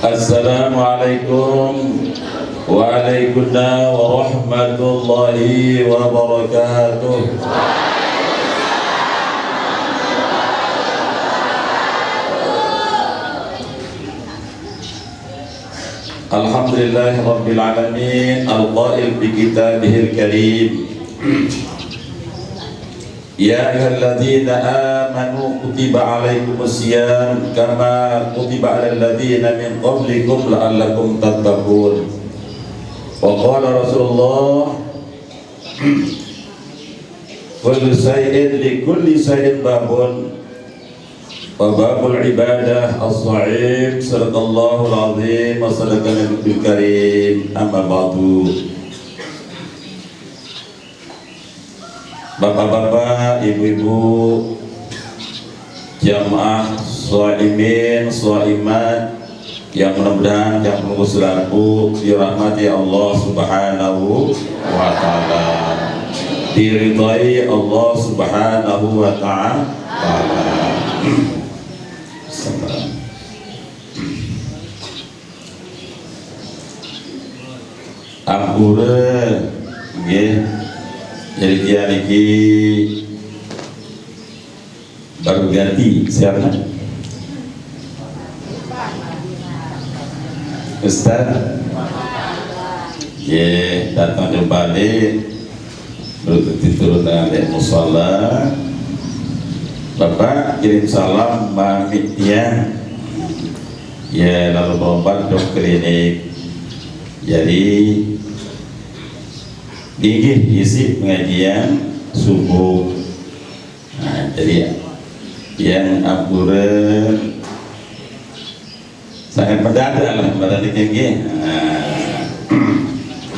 Assalamualaikum Waalaikumsalam warahmatullahi wabarakatuh. Alhamdulillahi rabbil alamin, al-qail bi kitabihil karim. Ya ayyuhalladzina amanu kutiba alaikumus syiyam kama kutiba alal ladzina min qablikum la'allakum tattaqun. Wa qala Rasulullah kullu shay'in li kulli shay'in babun wa babul ibadah as-sha'im. Sadaqallahul azim wa sadaqal nabiyul karim. Amma ba'du. Bapak-bapak, ibu-ibu, jamaah shaimin, shaimat yang mudah-mudahan yang menunggu selaku dirahmati Allah Subhanahu wa ta'ala, diridhai Allah Subhanahu wa ta'ala. Ampura nggih. Jadi dia niki baru ganti siapa? Ustaz? Ya, datang kembali berarti turun dari musala. Bapak kirim salam Mbak Tian. Ya, lalu berobat dok klinik. Jadi ingin isi pengajian subuh. Nah, jadi yang apuran sangat mendadak lah berarti tinggi.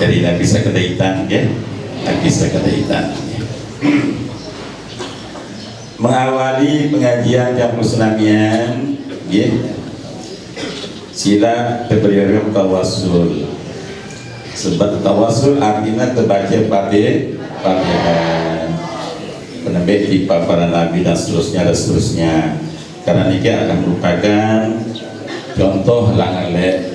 Jadi tidak bisa kedaitan, ya, tidak bisa kedaitan. Mengawali pengajian jam Islamian, ya, sila keberhasilan tawasul. Sebab tawasul artinya terbaca Fatihah, penembak di para nabi dan seterusnya. Karena ini akan merupakan contoh langalek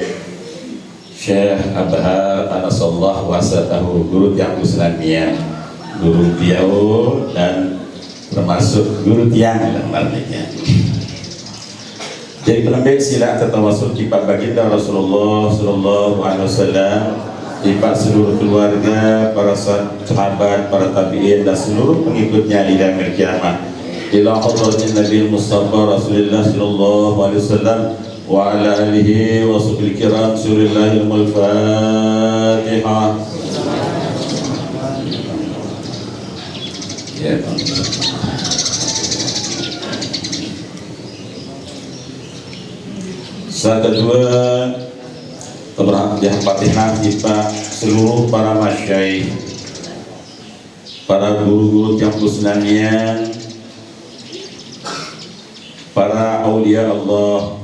Syekh Abhar Anasallah wasatahu, guru tiang Islamiyah, guru beliau dan termasuk guru tiang dan artinya. Jadi penembak sila tertawasul di baginda Rasulullah Sallallahu Alaihi Wasallam, ibadah seluruh keluarga, para sahabat, para tabi'in dan seluruh pengikutnya ila yaumil qiyamah. Ila hadratin Nabi Mustafa Rasulullah sallallahu alaihi wasallam wa ala alihi wa sahbihi kiram. Surillahil Fatihah. Ya. Saat kedua yang Fatihah kita seluruh para masyayikh, para guru-guru kampus Islamiyah, para aulia Allah,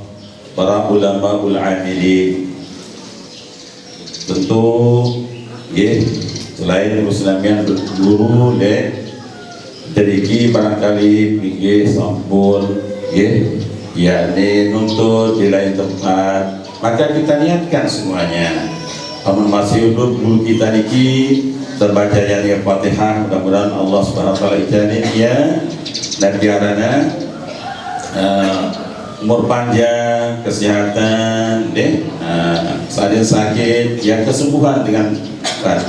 para ulama amilin. Tentu ya, selain Islamiyah guru deriki barangkali pikir sampun yakni nuntut di lain tempat. Maka kita niatkan semuanya. Amun masih hidup guru kita niki terbaca yang Fatihah, mudah-mudahan Allah Subhanahu wa taala ijanin ya, dan biarana umur panjang, kesehatan, saat sakit, yang kesembuhan dengan baik.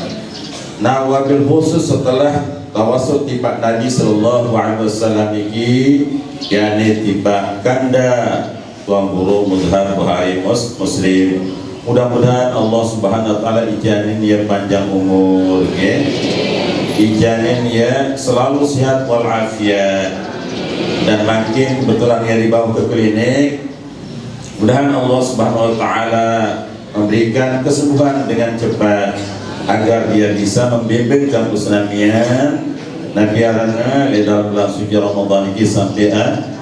Nah, wabil khusus setelah tawasul tiba Nabi Sallallahu Alaihi Wasallam niki, yakni tiba kanda Tuan Guru Muzhar Buhari Muslim. Mudah-mudahan Allah Subhanahu wa taala ijanin ya panjang umur, ya. Ijanin ya selalu sehat walafiat, dan makin kebetulan ya dibawa ke klinik. Mudah-mudahan Allah Subhanahu wa taala memberikan kesembuhan dengan cepat agar dia bisa membimbing kampus Islamiyah Nabi Arana dalam bulan suci Ramadan ini sampai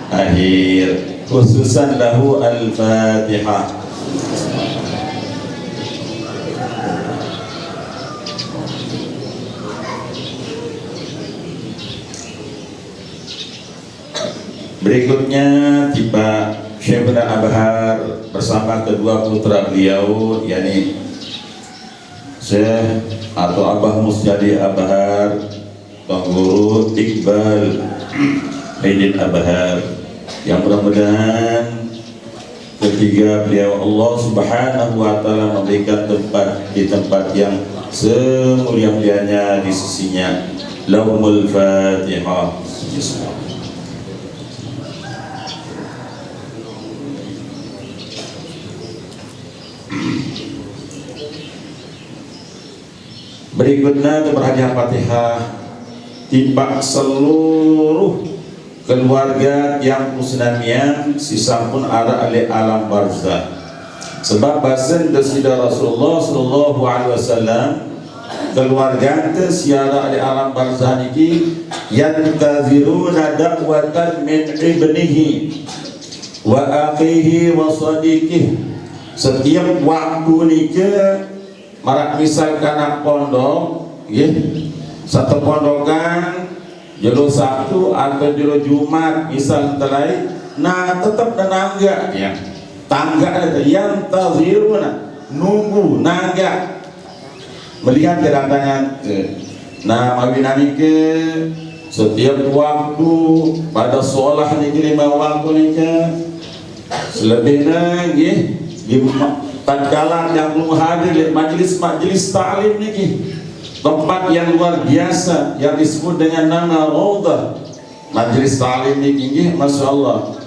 akhir. Khususan lahu al-Fatihah. Berikutnya tiba Syekhuna Abhar bersama kedua putra beliau, yakni Syekh atau Abah Musjadi Abhar, Tuan Guru Iqbal Aidin Abhar, yang mudah-mudahan ketiga beliau Allah Subhanahu wa taala memberikan tempat di tempat yang semulia-mulianya di sisinya. Lahumul Fatihah. Berikutnya berhadiah Fatihah timbak seluruh keluarga yang musnamian sisa pun ada ali alam barzah. Sebab bahasan desida Rasulullah sallallahu alaihi wasallam keluarga te siara ali alam barzah niki yantaziruna da'watan min ibnihi wa akhihi wa sadiqihi. Setiap waktu niki marak misalkan pondok, ya, satu pondokan jelo Sabtu atau jelo Jumat misal telai, nah tetap nangga ya, tangga itu yang taziruna nunggu nangga melihat kedatangan, nah mawinani ke setiap waktu pada sholah ni lima waktu ni ke selebihnya, ya, tatkala yang belum hadir majelis ta'lim niki, tempat yang luar biasa yang disebut dengan nama Raudhah majelis ta'lim niki, Masya Allah.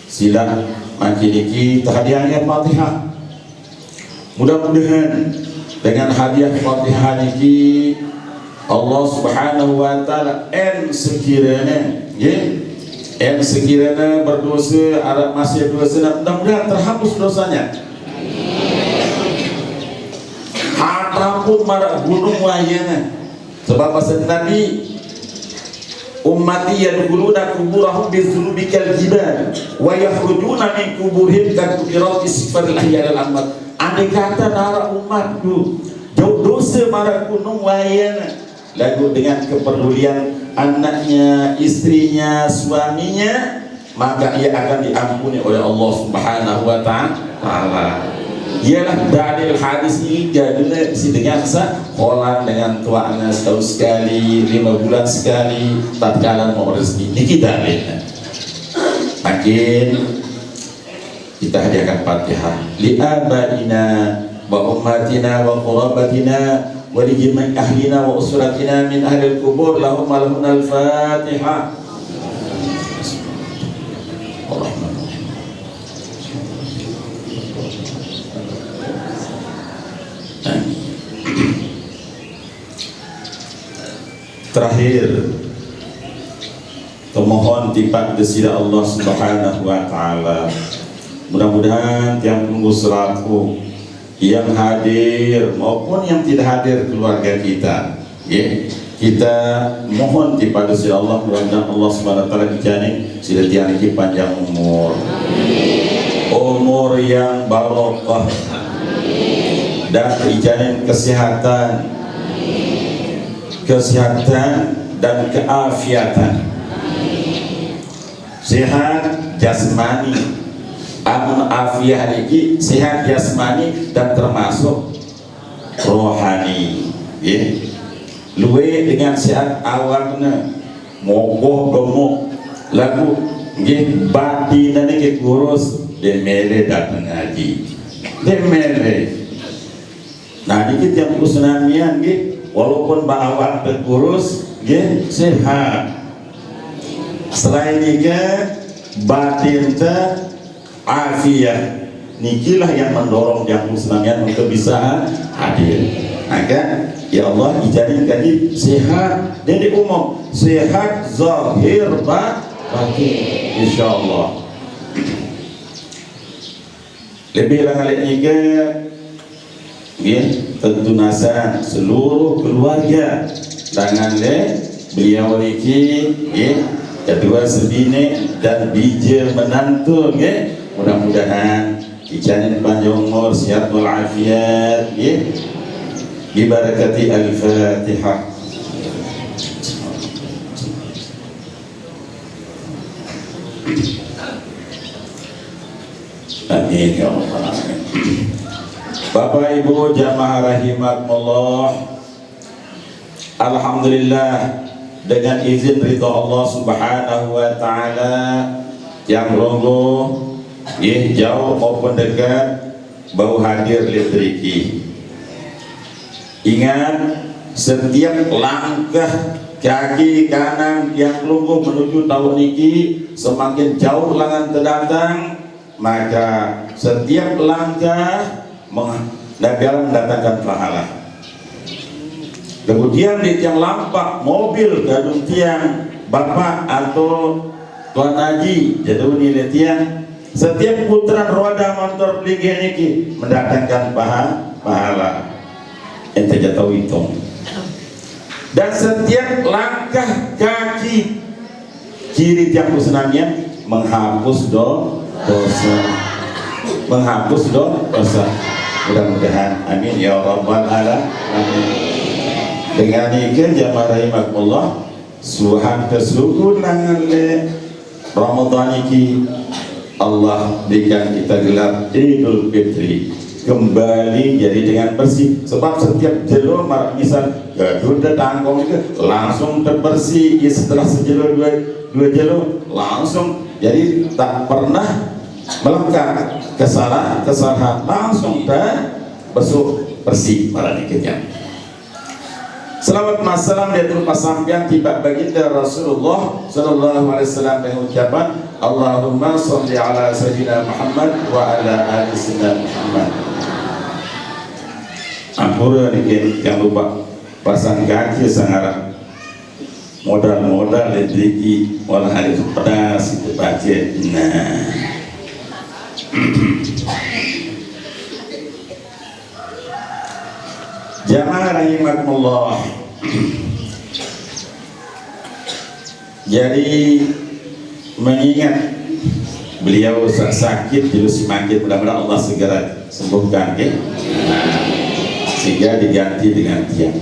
Sila makin niki hadiahnya Fatihah. Mudah-mudahan dengan hadiah Fatihah niki Allah Subhanahu wa taala sekiranya, ya, sekiranya berdosa ada masih dosa, mudah-mudahan terhapus dosanya. Hatapun marak gunung wayana. Sebab pasal Nabi ummati yadkhuluna kuburahum bizunubikal jibal wa yakhrujuna min kuburihim kadukirati sifaril ahyal al-amwat. Andai kata nara umatku jauh dosa marak gunung wayana, lagu dengan kepedulian anaknya, istrinya, suaminya, maka ia akan diampuni oleh Allah Subhanahu wa taala. Ialah dalil hadis ini jadinya si dengan sekolah dengan tuanya setahun sekali, 5 bulan sekali, tatkala mau rezeki. Ini kita lihat. Makin kita hadiahkan Fatihah li abaina wa ummatina wa qurabatina wa li jami'i ahlina wa usratina min ahli al-qubur lahum al-Fatihah. Terakhir memohon tipat desira Allah Subhanahu wa taala, mudah-mudahan yang tunggu selaku yang hadir maupun yang tidak hadir keluarga kita, ya, kita mohon tipat desira Allah, mudah-mudahan Allah Subhanahu wa taala dijani sila dianiki panjang umur yang barokah dan dijamin kesehatan dan keafiatan, sehat jasmani, amun afiah lagi sehat jasmani dan termasuk rohani, ya, luwe dengan sehat awakna mogoh gemuk lagu, ya, batinane ke kurus demele datang ngaji demele. Nah dikit yang kusenamian, ya, walaupun bawah terkurus, ya, sehat. Selain itu batin afiat, nikilah yang mendorong yang muslimin untuk bisa hadir. Maka ya Allah ijarin kaji sehat dan di umum sehat zahir batin, insyaallah. Lebih lagi ya, tentu nasa seluruh keluarga tangan beliau ini, ya, kedua sebini dan bija menantu, ya, mudah-mudahan dijamin panjang umur, sehat walafiat, ya, bibarakati al-Fatihah. Amin ya rabbal alamin. Bapak Ibu jamaah rahimakumullah, alhamdulillah dengan izin ridha Allah Subhanahu wa taala yang longgo jauh maupun dekat bau hadir litriki. Ingat, setiap langkah kaki kanan yang lungguh menuju tahun ini semakin jauh lengan terdatang, maka setiap langkah mendatangkan pahala. Kemudian di tiang lampak mobil gadung tiang bapak atau tuan haji jatuh nilai tiang, setiap putaran roda motor pelinggih ini mendatangkan pahala. Ente jatuh hitung. Dan setiap langkah kaki kiri tiang pusenannya menghapus dosa, menghapus dosa. Mudah-mudahan amin ya rabbal alamin. Dengan ikan jamaah rahimakumullah, suhan kesukunan le Ramadan ini Allah berikan kita gelar Idul Fitri kembali jadi dengan bersih. Sebab setiap jelo misal gaduh tangkong itu langsung terbersih setelah sejelo dua jelo langsung, jadi tak pernah melekat kesalahan langsung bersih para nikahnya. Selawat masalam dia terus sampian tiba baginda Rasulullah sallallahu alaihi wasallam dengan ucapan Allahumma sholli ala sayyidina Muhammad wa ala ali sayyidina Muhammad. Ampura nih yang lupa pasang kaki sangaran modal ledriki walau hari pedas itu baca. Nah jamaah rahimakumullah, jadi mengingat beliau sakit dulu semakin, mudah-mudahan Allah segera sembuhkan sehingga diganti dengan tiang.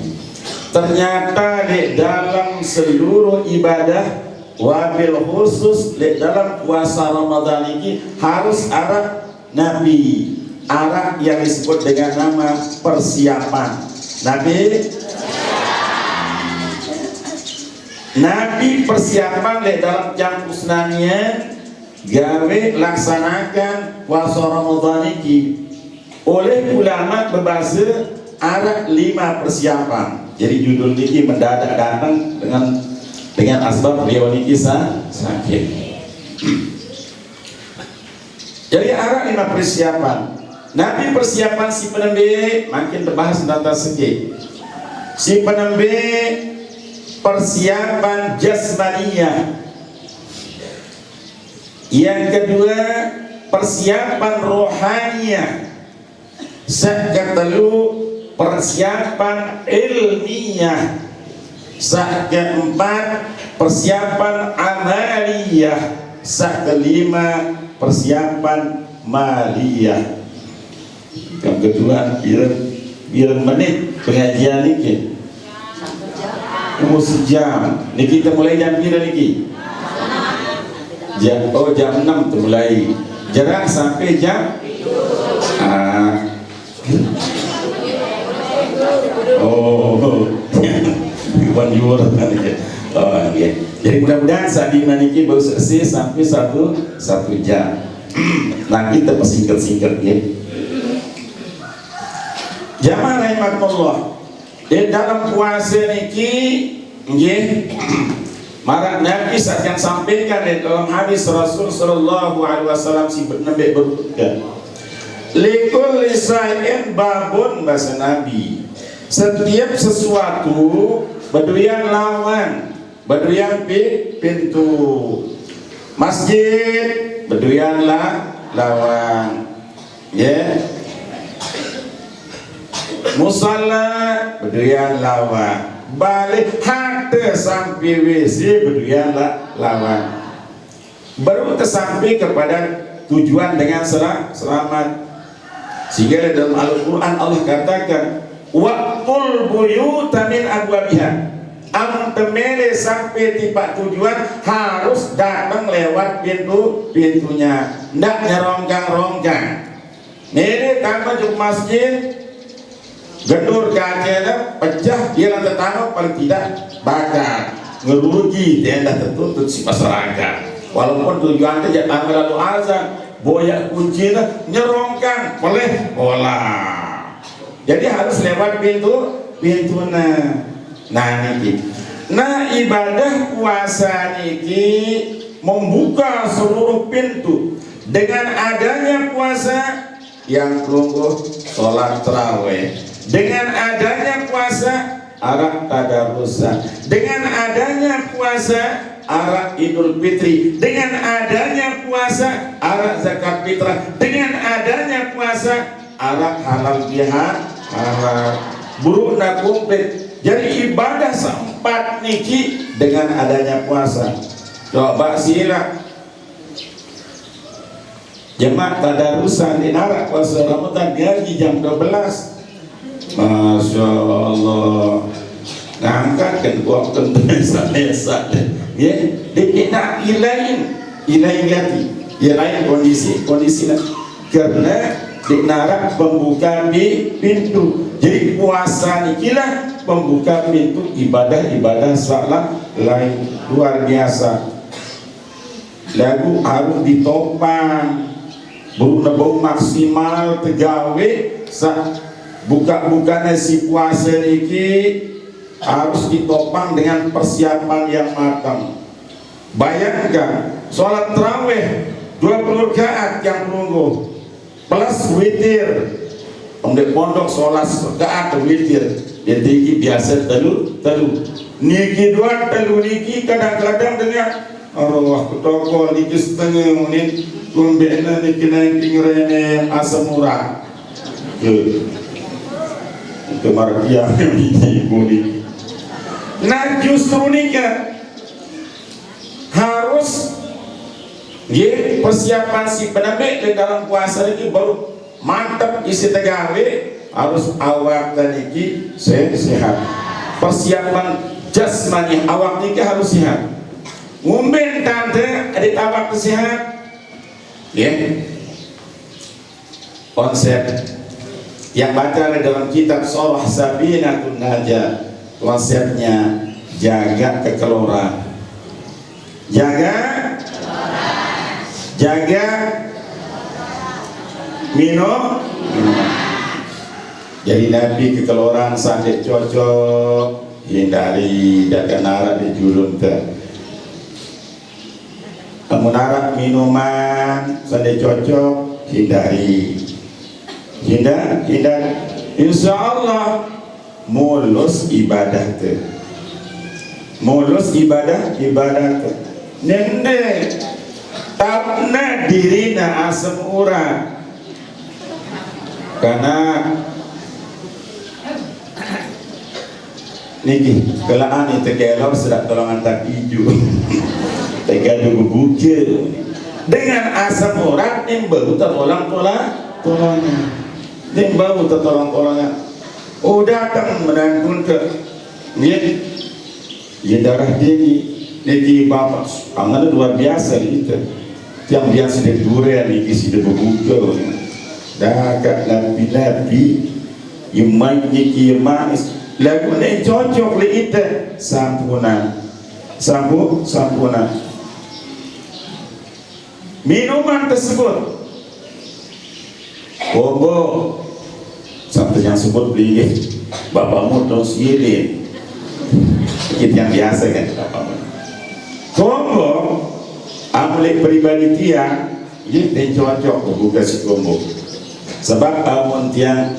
Ternyata di dalam seluruh ibadah wabil khusus di dalam puasa Ramadan ini harus ada Nabi, ada yang disebut dengan nama persiapan. Nabi persiapan di dalam jam usnanya gawe laksanakan puasa Ramadan ini. Oleh ulama berbahasa ada 5 persiapan. Jadi judul ini mendadak datang dengan asbab beliau ini sakit. Jadi ada 5 persiapan. Nabi persiapan si penembe makin terbahas data segi. Si penembe persiapan jasmaniyah. Yang kedua persiapan rohaniyah. Seketelu persiapan ilmiah. Keempat persiapan amaliyah. Kelima persiapan maliyah. Yang kedua biar menit pengajian ini umur sejam. Ini kita mulai jam berapa lagi? Jam 6 tu mulai. Jarak sampai jam one hour. Jadi mudah-mudahan saat ini baru selesai sampai satu jam. Nah kita persingkat-singkat ya. Jamaah rahimakumullah, di dalam puasa niki nggih marah Nabi saat yang sampaikan di dalam hadis Rasul sallallahu alaihi wasallam si Nabi berbeda. Likul lisain babun bahasa Nabi. Setiap sesuatu berdurian lawan, berdurian pintu. Masjid berdurian lawan. Ya. Musalla berdurian lawan, balik hati sampai WC berdurian lawan, baru tersampai kepada tujuan dengan selamat. Sehingga dalam Al-Quran Allah katakan waqtul buyuta min abwabiha, amun temele sampai tiba tujuan harus datang lewat pintunya, ndak nyerongkang-rongkang. Ini tanpa juk masjid gendur kacanya pecah, dia lantai tanah paling tidak bakar, ngerugi tenda tertutup si masyarakat. Walaupun tujuannya jangan lalu azan, boyak kuncinya nyerongkang boleh olah. Jadi harus lewat pintunya. Nah ibadah puasa niki membuka seluruh pintu. Dengan adanya puasa yang tunggu sholat tarawih, dengan adanya puasa arak tadarusan, dengan adanya puasa arak Idul Fitri, dengan adanya puasa arak zakat fitrah, dengan adanya puasa arak halal biha halal buruk na komplit. Jadi ibadah sempat niki dengan adanya puasa. Coba sila jemaah tadarusan di narak puasa Ramadan ngaji jam 12. Masya Allah, ngangkat waktu desa-desa ya, dikena ilain kondisi karena di narak pembuka pintu. Jadi puasa nikilah pembuka pintu ibadah salat lain luar biasa. Lagu harus ditopang bau maksimal tegawe buka nasi puasa niki harus ditopang dengan persiapan yang matang. Bayangkan sholat tarawih 20 rakaat yang tunggu plus witir. Omdek pondok sholat rakaat witir. Jadi biasa telu niki dua telu niki kadang-kadang dengan arwah toko niki setengah menit kumbena niki naikin rene asam urat ke margia ini. Nah justru nikah harus persiapan si penambah di dalam puasa ini baru mantap isi tegawe, harus awak dan iki sehat. Persiapan jasmani awak niki harus sehat. Ngumben tante adik awak sehat. Konsep yang baca dalam kitab Surah Sabinatun Najah, konsepnya jaga kekeluaran, jaga minum. Jadi Nabi kekeluaran sampai cocok, hindari dagang narak di julun ke narak minuman sampai cocok, hindari. Insya Allah mulus ibadah ke nende tapna dirina asam urat karena niki kelaan itu kelor sedang tolongan tak hijau tegadu bubukir dengan asam urat nimbau tertolongnya udah datang menangkun ke ya darah tinggi bapak angan luar biasa itu yang biasa di durian ini sudah berbuka dah kat nabi yang main yang manis lagu ini cocok li itu sampunan minuman tersebut kombo sampai yang sebut beli bapakmu terus sirin itu yang biasa kan kombo amulik pribadi tiang ini cocok buka si kombo sebab amun tiang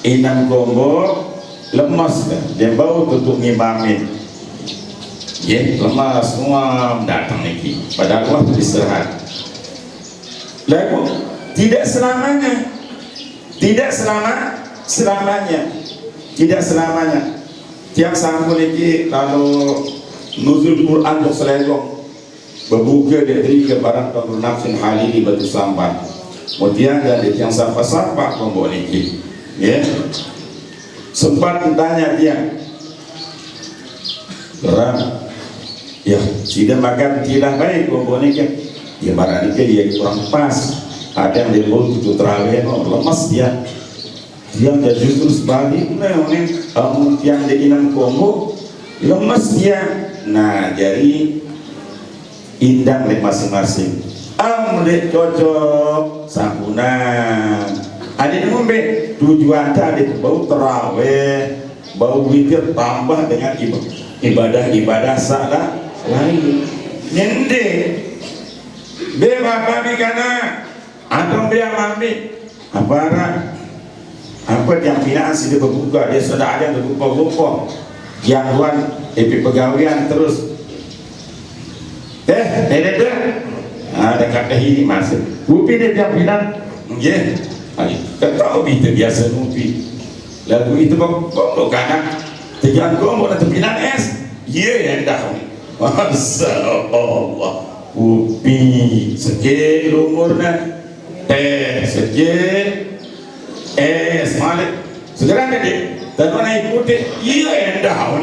inang kombo lemas kan dia bau tutup ngimamin lemas semua datang lagi padahal waktu istirahat lalu tidak selamanya tiap sambung lagi kalau nuzul Quran untuk selesong berbuka dari ke barang kalau nafsin halili batu sambat kemudian dari yang sampah-sampah kombo lagi sempat tanya dia Kerana ya sudah makan tidak baik komponennya, dia barang itu dia kurang pas. Ada yang dia tujuh terawih lemas dia justru sebaliknya yang dia inam kombo lemas dia. Nah jadi indang oleh masing-masing. Amrek cocok sampunan. Ada yang ngombe tujuan tadi bau terawih, bau witir tambah dengan ibadah salah lain. Nende be bapak bikana atau be mami apa yang binaan sih dia berbuka, dia sudah ada yang berbuka jangguan epi pegawaian terus ada kata ini masuk upi dia yang binaan kau itu biasa upi lalu itu kok kanan tigaan kau mau nanti binaan es yang dah Masya Allah upi sekil umurnya sekil malik segera deh dan mana ikuti yang dah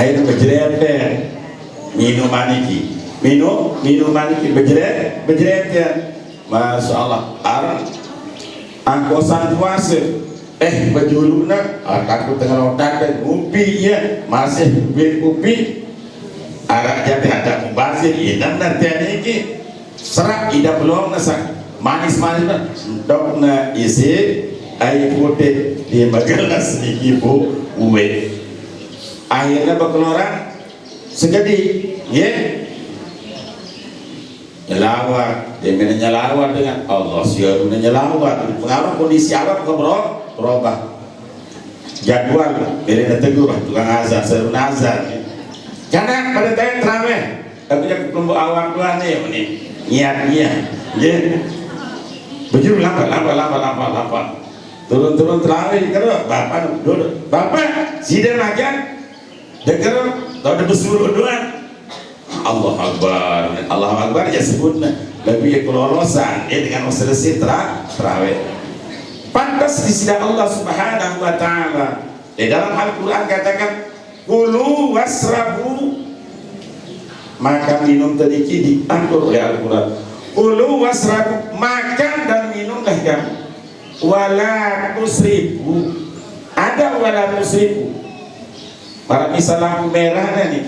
air berjeretan minuman iki berjeretan Masya Allah angkosan puasa bajuluna takut tengah otak dan upi ya masih upi arak jadi ada mubazir idam nanti ini serak idam belum nasak manis-manis dokna isi air putih di gelas ibu uwe akhirnya berkeluaran segede ya nyelawat dia menyelawat dengan Allah siapa menyelawat pengaruh kondisi awak berubah jadwal dari tegur tukang azan seru nazar jangan pada time terawih tapi jangan kelompok awak dua nih niat ya baju lambat turun terawih kerja bapak sidang makan dengar tahu ada bersuruh doang Allah Akbar ya sebutnya lebih kelolosan dengan selesai terawih pantas di sisi Allah Subhanahu wa taala. Di dalam Al-Qur'an katakan kulu wasrabu makan minum tadi diatur oleh Al-Qur'an. Kulu wasrabu makan dan minumlah kamu. Wala tusrifu. Ada wala tusrifu. Para misal lampu merah nih.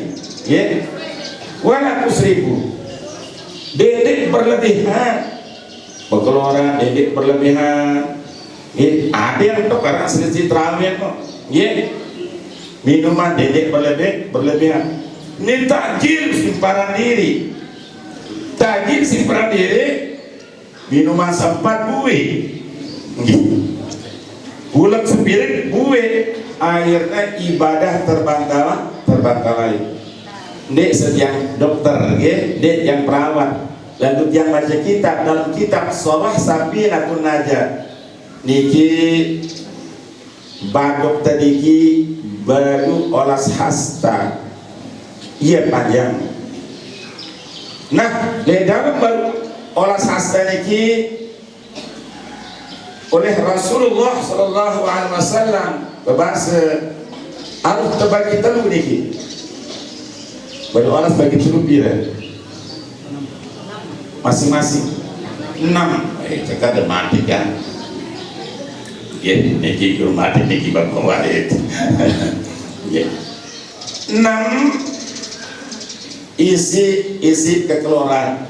Ya. Wala tusrifu. Dedek berlebihan. Pengeluaran dedek berlebihan. Ada yang untuk karena selisih terawih kok minuman dedek berlebihan ini takjil simpanan diri minuman sempat buih gulak sepiring buih akhirnya ibadah terbangkalai dek setiap dokter dek yang perawat lalu yang baca kitab dalam kitab Sorah Sabinatun Najah niki badok tadiki baru olas hasta iya panjang nah di dalam baru olas hasta niki oleh Rasulullah sallallahu alaihi wasallam berbahasa harus terbagi telu niki baru olas bagi telu pira masing-masing 6 cekak ada mati kan ya, niki kurmati niki bakal walit. Ya. 6 isi kekeluaran.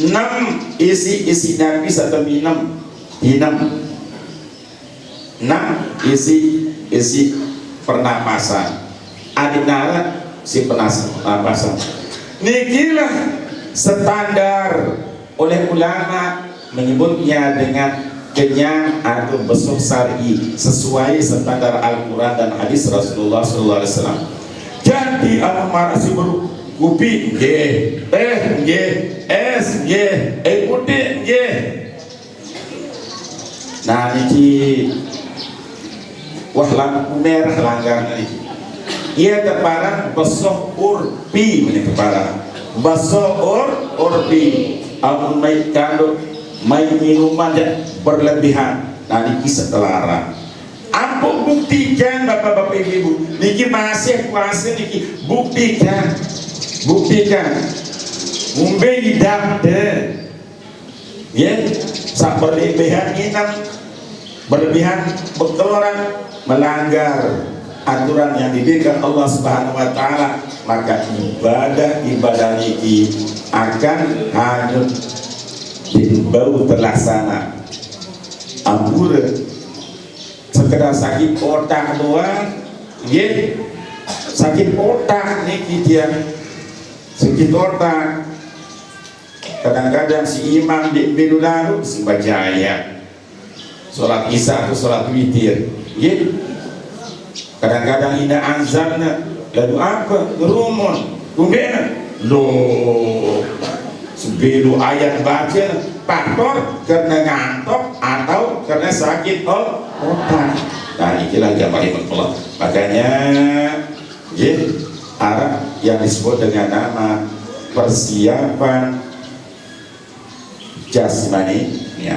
6 isi nabi atau minum. 6 isi pernapasan. Adinara si pernapasan. Nikilah standar oleh ulama menyebutnya dengan kenyang atau besok syar'i sesuai standar Al-Quran dan hadis Rasulullah SAW. Jadi marasi berupi putih nah niki wah lampu merah langgar niki ia teparan besok urpi ini teparan besok urpi amun mai kandung main minuman berlebihan nah niki setelara Ampun buktikan bapak-bapak ibu-ibu. Niki masih kuasa niki buktikan. Umbe hidam deh. Ya, sak berlebihan inam, berlebihan berkeluaran melanggar aturan yang diberikan Allah Subhanahu wa taala, maka ibadah niki akan hanyut bau terlaksana. Ampura sekedar sakit otak doang, ya, sakit otak niki dia, sakit otak. Kadang-kadang si imam di lalu si baca ayat sholat isya atau sholat witir, ya. Kadang-kadang ina anzalna lalu apa gerumun kumbena loh sebelum ayat baca faktor karena ngantuk atau karena sakit otak. Nah inilah jamaah Allah. Makanya ya, Arab yang disebut dengan nama persiapan jasmani ya.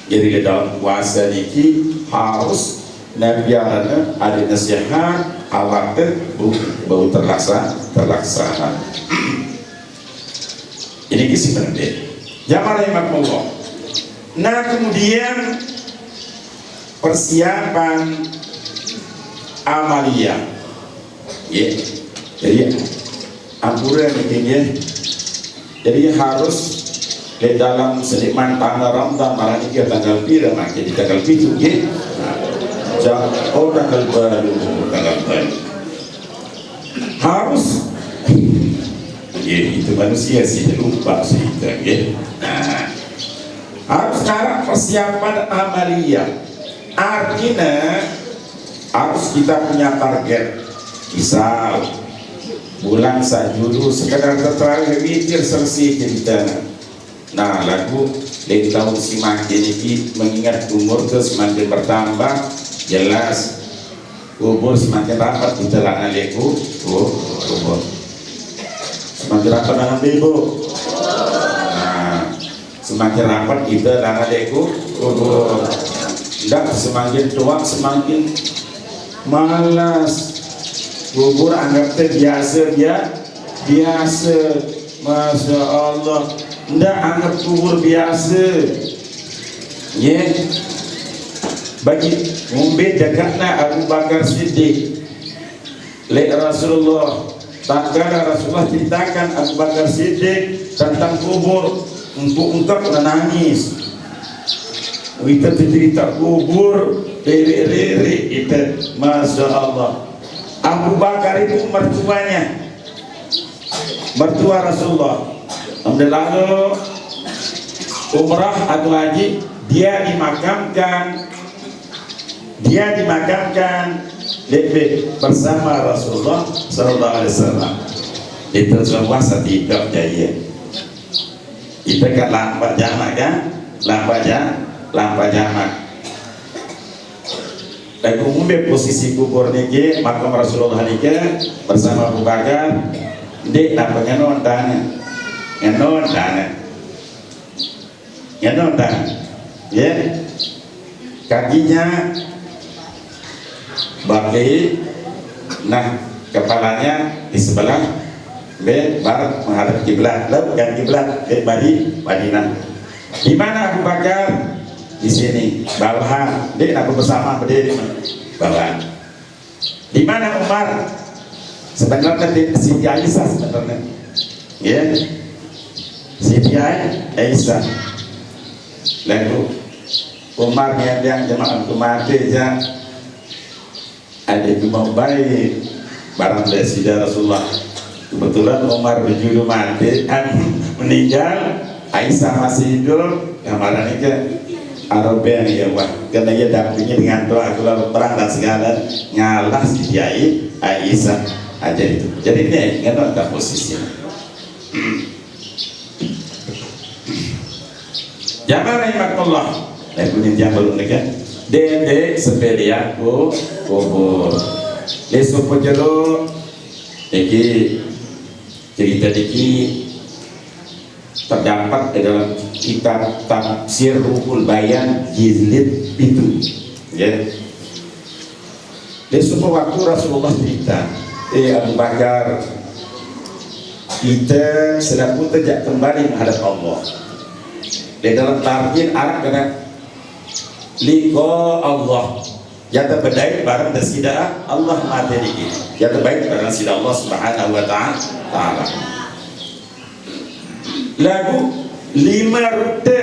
Jadi dalam puasa ini harus nabiarana ada nasihat awak bau terlaksana. Ini kisi penting. Jamaah rahimakumullah. Nah kemudian persiapan amalia. Ya. Jadi ampura ini. Jadi harus di dalam seliman tanggal Ramadan malah ini tanggal pira makin di tanggal 7 ya. Oh tanggal baru harus ya itu manusia sih lupa sih itu ya. Nah, harus sekarang persiapan amalia artinya harus kita punya target, misal bulan sajulu sekedar tertarik mikir selesai kita. Nah lagu dari tahun semakin ini mengingat umur itu semakin bertambah, jelas kubur semakin rapat di telangan leku kubur semakin rapat dengan ibu. Nah semakin rapat di telangan leku kubur. Tidak semakin tua semakin malas kubur, anggap biasa. Masya Allah, ndak anggap kubur biasa ya. Bagi membedakana Abu Bakar Siddiq le Rasulullah, tatkala Rasulullah ceritakan Abu Bakar Siddiq tentang kubur, ungkap menangis. Kita cerita kubur rere itu, Masya Allah. Abu Bakar itu mertua Rasulullah. Lalu umrah atau haji dia dimakamkan lebih bersama Rasulullah Sallallahu Alaihi Wasallam. Itu semua setiap jaya. Itu kan lambat jamak kan, lambat jamak. Dan umumnya posisi kubur niki makam Rasulullah niki bersama Abu Bakar. Dek nampaknya nonton ya, kakinya bagi, nah kepalanya di sebelah barat menghadap kiblat, bukan kiblat Madinah. Di mana Abu Bakar? Di sini bawahan, dia aku bersama berdiri bawahan. Di mana Umar? Sebenarnya di Siti Aisyah sebenarnya, ya. Siti Aisyah. Lalu Umar yang jemaah kemati ya, ada cuma baik barang dari Rasulullah. Kebetulan Umar berjudul mati meninggal, Aisyah masih hidup. Kemarin ini Arabia ya wah, karena dia dampingi dengan doa keluar perang dan segala ngalah Siti Aisyah aja itu. Jadi ini nggak ada posisinya. Jamaah rahimakumullah. Lagunya jambal kan. Dede sepelian kubur. Lesu pojolo. Iki cerita diki terdapat di dalam kitab Tafsir Ruhul Bayan jilid itu. Ya. Di sebuah waktu Rasulullah cerita, Abu Bakar, kita sedang pun terjak kembali menghadap Allah. Di dalam tarjin Arab kena liko Allah. Yang terbaik barang desida Allah mati dikit. Yang terbaik barang desida Allah Subhanahu wa Ta'ala. Lagu 5 rute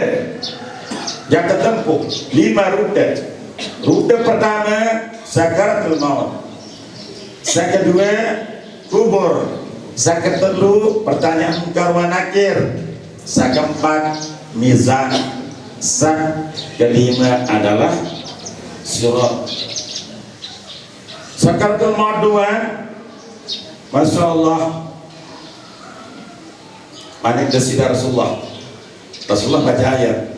yang tertempuh, 5 rute. Rute pertama sakaratul maut, yang kedua kubur, yang ketiga pertanyaan munkar wa nakir, yang keempat mizan, yang kelima adalah surat. Sakaratul maut 2, Masya Allah, manik desida Rasulullah baca ayat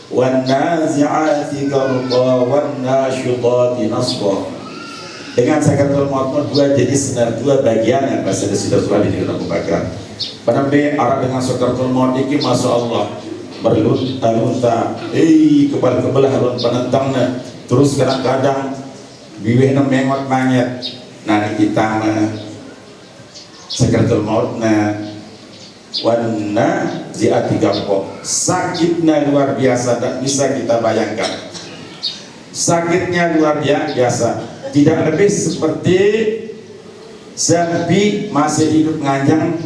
وَالنَّازِعَاتِ غَرْقًا وَالنَّاشِطَاتِ نَشْطًا. Dengan sakaratul maut 2 jenis dan 2 bagian yang bahasa desida Rasulullah di Abu Bakar. Penampi Arab dengan sakaratul maut ini Masya Allah berlunta-lunta, kepala kebelah alun penentangnya, terus kadang-kadang biwihna mengot manyet. Nah kita sakaratul maut warna ziati gampok, sakitnya luar biasa, tak bisa kita bayangkan. Sakitnya luar biasa, tidak lebih seperti sapi masih hidup nganjang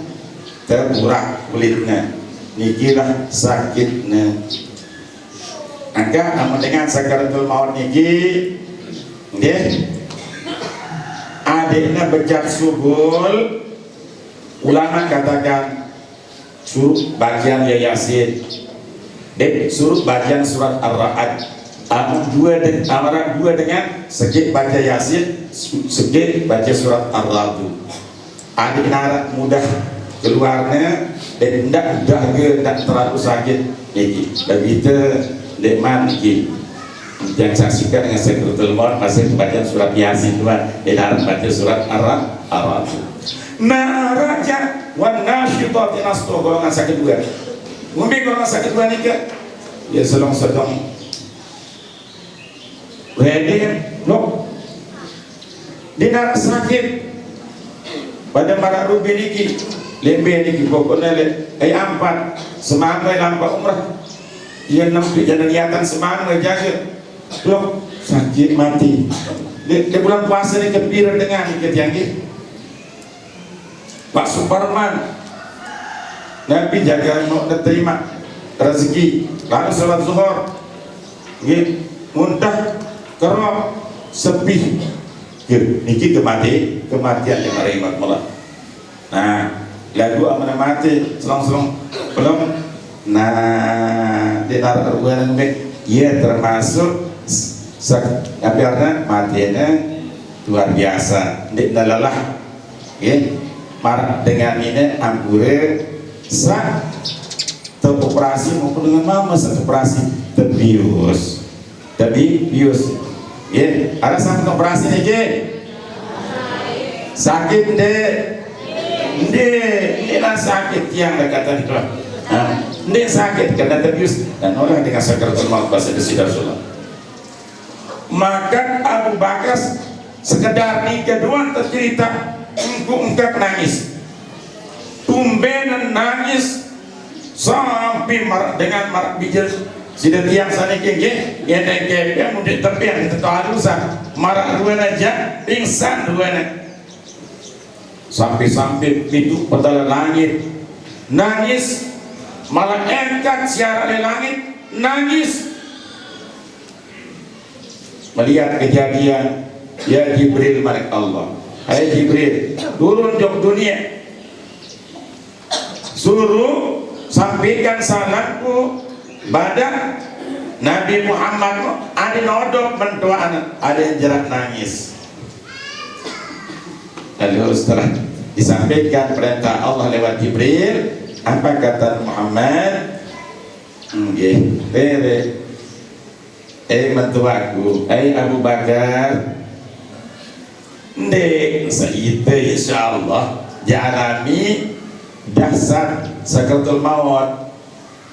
terburak kulitnya. Nikilah sakitnya. Maka dengan sakaratul maut niki, adiknya bejat subul, ulama katakan suruh bagian Yasin, suruh bagian surat Ar-Ra'd. Amaran 2 dengan sedikit baca Yasin, sedikit baca surat Ar-Ra'd. Adik narak mudah keluarnya dan tidak terlalu sakit. Begitu lekman ini yang saksikan dengan sakaratul maut masih baca surat Yasin 2, dan baca surat Ar-Ra'd. Nah raja wan-nashitati nashta, golongan sakit 2. Mungkin golongan sakit 2 ni ke ya sedang ready blok dinar sakit pada marak rubi niki lembe niki pokoknya ampat semangat lampa umrah ia nampi jangan niatan semangat jaga blok sakit mati di bulan puasa ni gembira dengan yang Pak Suparman, Nabi jaga mau terima rezeki, lalu sholat zuhur, muntah, kerap, sepi, niki kematian yang rahmat malah. Nah, lagu amanah mati, selong belum. Nah, di nalar ruangan ia termasuk karena matinya luar biasa, di lelah, marah dengan ini anggure sak teroperasi maupun dengan mama operasi terbius ada sampai operasi nih sakit inilah sakit yang kata itu ini sakit karena terbius dan orang dengan sakaratul maut bahasa desida Rasulullah. Maka Abu Bakar sekedar nikah doang tercerita engkau nangis, tumbenan nangis sampai dengan marak bijil. Sudah tiang sana kengge, ya nengke mudik tapi yang itu harusan marak dua aja, pingsan dua sampai pintu petala langit nangis, malah angkat siara di langit nangis melihat kejadian. Ya Jibril malaikat Allah, hai Jibril turun jok dunia, suruh sampaikan salamku pada Nabi Muhammad. Ada nodok mendoakan, ada yang jerak nangis. Lalu setelah disampaikan perintah Allah lewat Jibril, apa kata Muhammad? Mentuaku, Abu Bakar, seite insyaallah jarami dasar sakaratul maut,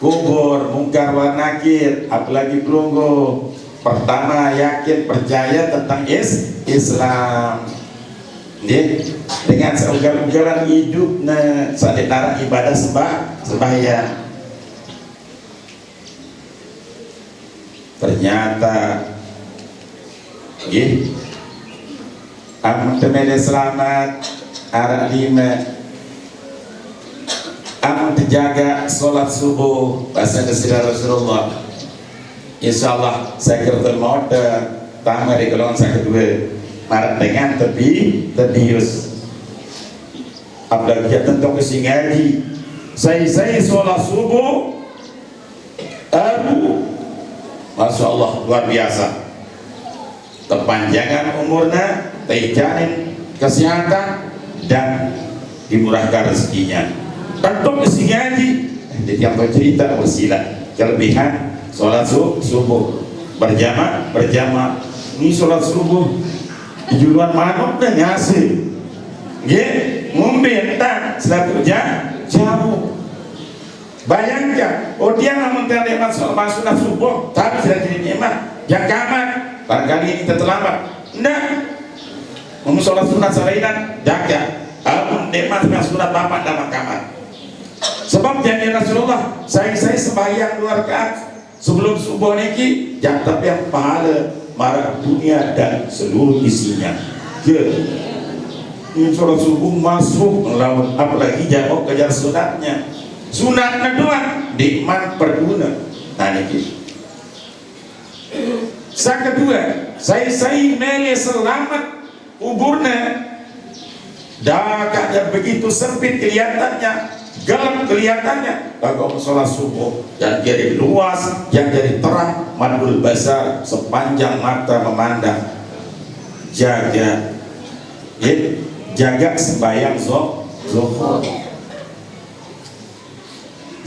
kubur, mungkar wa nakir, apalagi perunggu pertama yakin percaya tentang Islam. Dengan seugal-ugalan hidup sadetara ibadah sembahyang. Ternyata amun temene selamat arah 5 amun terjaga sholat subuh bahasa kesira Rasulullah, insyaallah sakaratul maut tama di golongan sakit kedua marat dengan terbius apalagi tentang kesingaji saya sholat subuh Masya Allah luar biasa, kepanjangan umurnya, terjamin kesehatan dan dimurahkan rezekinya. Tentu kesingaji di tiap cerita wasilah kelebihan sholat subuh berjamaah ini sholat subuh tujuan manuk dan ngasih ngombentan selalu jauh. Bayangkan, dia namun terlepas sholat sunat subuh tapi sudah jadi nikmat yang kamar barangkali kita terlambat enggak mau sholat sunat sarainan jaga amun nikmat sunat bapak dalam kamar. Sebab janji Rasulullah saya sembahyang 2 rakaat sebelum subuh niki yang tapi yang pahala marah dunia dan seluruh isinya. Ini sholat subuh masuk melawan apalagi jauh kejar sunatnya. Sunatnya doang nikmat perduna. Nah niki. Yang kedua, saya mele selamat kuburnya. Dakanya begitu sempit kelihatannya, gelap kelihatannya. Kalau sholat subuh yang jadi luas, yang jadi terang, madul basar sepanjang mata memandang. Jaga sembahyang zuhur.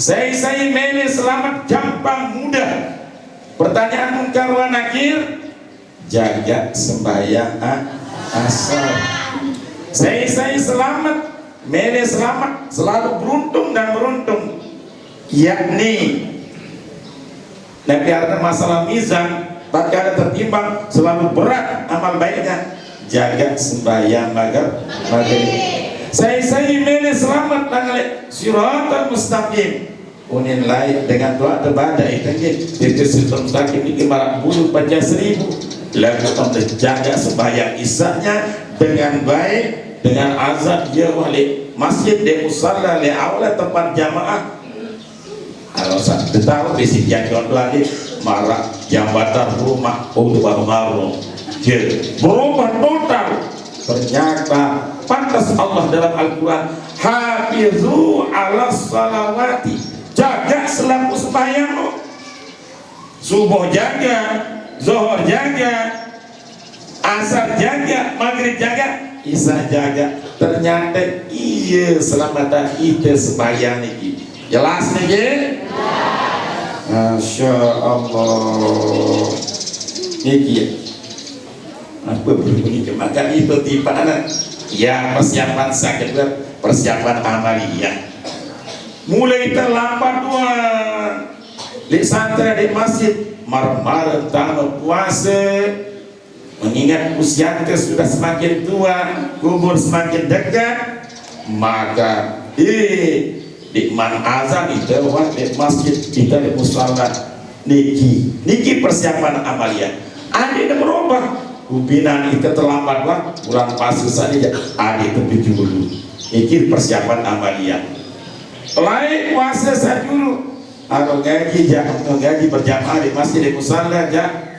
Saya mele selamat gampang mudah. Pertanyaan munkar wa nakir, jaga sembahyang asar. Saya selamat, mele selamat, selalu beruntung dan beruntung. Yakni Nabi ada masalah mizan, tak ada tertimbang, selalu berat amal baiknya. Jaga sembahyang maghrib. Saya mele selamat dengan siratal mustaqim. Unin lain dengan doa terbada itu siratal mustaqim ini 40 baca 1000. Lakukan menjaga sembahyang isanya dengan baik, dengan azan dia wali masjid di musalla li aula tempat jamaah. Kalau saya tahu di sini yang lagi marah jambatan rumah baru berubah total. Ternyata pantas Allah dalam Al-Quran hafizu ala salawati, jaga selaku sembahyang. Subuh jaga, zuhur jaga, asar jaga, maghrib jaga, isya jaga. Ternyata iya selamatan itu sembahyang ini. Jelas nih? Masya Allah. Ini apa berbunyi makan itu tipe anak ya persiapan sakit persiapan amaliyah mulai terlambat tuan di santri di masjid mar-mar tamu puasa mengingat usia kita sudah semakin tua, kubur semakin dekat, maka di man azan itu di masjid kita di musalla niki persiapan amaliyah ada yang berubah. Pimpinan itu terlambat lah, bulan puasa saja ada itu 70. Ini persiapan amaliyah. Lain puasa saja dulu. Atau gaji berjamaah di masjid di musalla aja.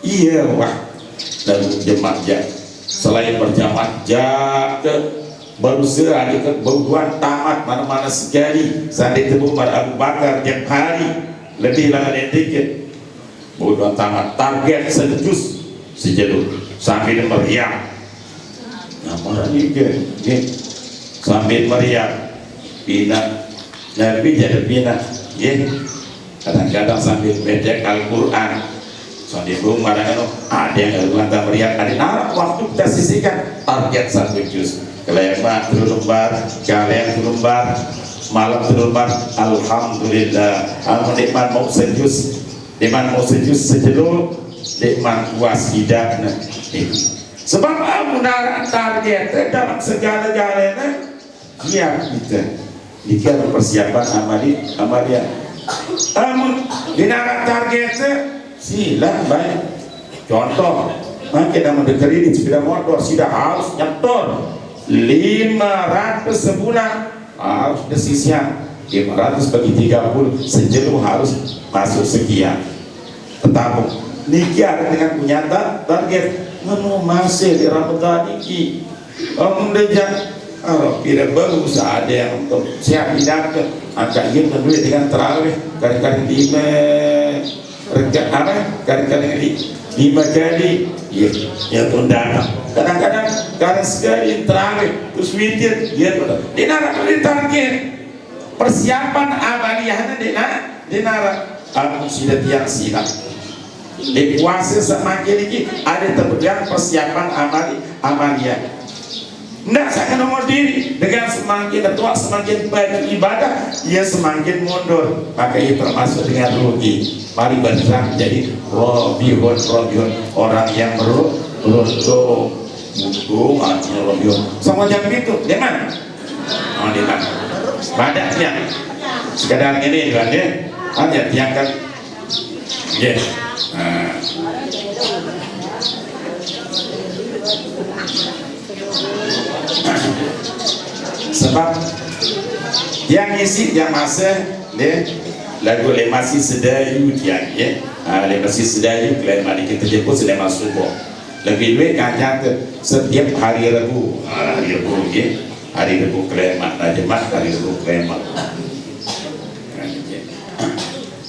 Iya wah, dan jemaah aja. Selain berjamaah jaga baru sehari ke bauan tamat mana-mana sekali. Saat itu Umar Abu Bakar tiap hari lebih lama dikit. Udah tamat target sejus sejenuh sambil meriang. Nah orang ini sambil meriang bina Nabi jadi bina kadang-kadang sambil baca Al-Quran sambil rumah ada yang berlantang meriang ada narak waktu kita sisihkan target 1 juz kelebat terlembar kalian terlembar malam terlembar alhamdulillah al-menikmat mau sejus Deman mau sejelur deman puas hidup sebab amunara target dalam segala-galanya siap kita dikira persiapan amalia amun dinara target silang baik contoh makin nama kredit sepeda motor sudah harus nyetor 500 sebulan harus desisian 500 bagi 30 sejenuh harus masuk sekian tetapi niki ada dengan punya target menu masih di Ramadan niki mendeja tidak bagus ada yang untuk siap tidak angkat yang duit dengan terawih kali-kali 5 rekat apa kali-kali 5 kali ya tunda kadang-kadang karena sekali terawih terus witir ya dinara target persiapan amaliyahnya dinara aku sudah tiang siap di puasa semakin ini ada terpegang persiapan amaliyah. Nggak saya nomor diri dengan semakin tua semakin banyak ibadah ia semakin mundur maka ia termasuk dengan rugi. Mari bersama jadi robihun orang yang beruntung artinya robihun sama jam itu di mana? Oh di mana? Badaknya sekadar ini kan ya hanya diangkat ya. Sebab yang isi yang masa deh lagu masih sedayu tiang ya masih sedayu klaim mari kita jemput sudah masuk lebih baik kaca setiap hari Rabu ya hari Rabu klaim jemaat hari Rabu klaim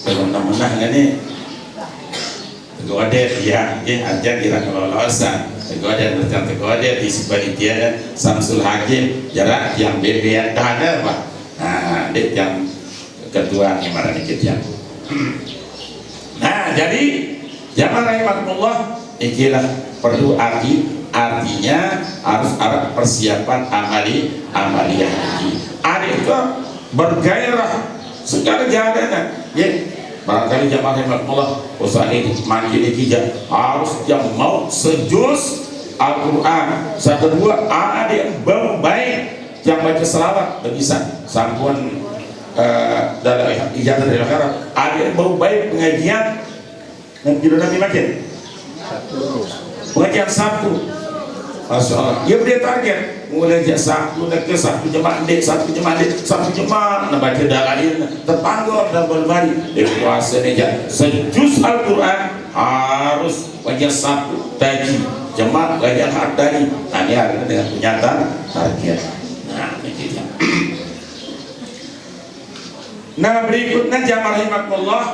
kalau nama ini godet ya ajar kira kelolosan godet tentang godet di panitia Samsul Hakim jarak yang BBN ada pak dek yang ketua gimana dikit ya nah jadi jamaah rahimakumullah ikilah perlu artinya harus ada persiapan amaliyah ada itu bergairah segala jalan ya barangkali jamaah rahimakumullah usaha ini makin dikijak harus yang mau sejus Al-Quran satu dua ada yang baik yang baca selawat bisa sambungan dalam ijazah dari akhirat ada yang baik pengajian yang judul Nabi makin pengajian Sabtu Masya Allah dia beri target mulai jam Sabtu ke Sabtu jemaat nah baca dalil terpanggil dan berbalik di puasa ini sejus Al-Quran harus wajah Sabtu tadi jemaat wajah hak tadi nah ini ada dengan penyataan target nah berikutnya jamaah rahimakumullah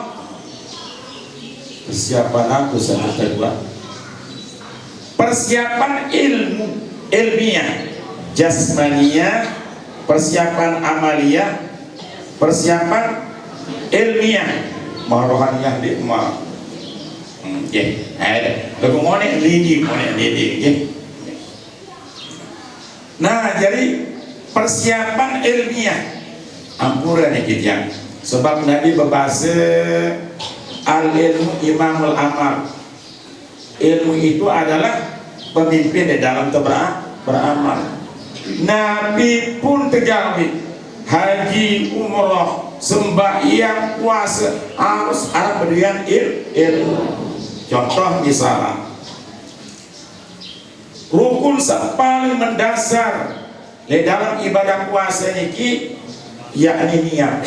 persiapan aku satu kedua persiapan ilmiah jasmaniyah persiapan amaliyah persiapan ilmiah rohaniyah di rumah ada lagu monek lidi nah jadi persiapan ilmiah ampura nih kita sebab Nabi berbahasa al-ilmu imamul amal ilmu itu adalah pemimpin di dalam beramal Nabi pun terjawab haji umrah sembahyang puasa harus ada berian ilmu contoh misalnya rukun paling mendasar di dalam ibadah puasa ini yakni niat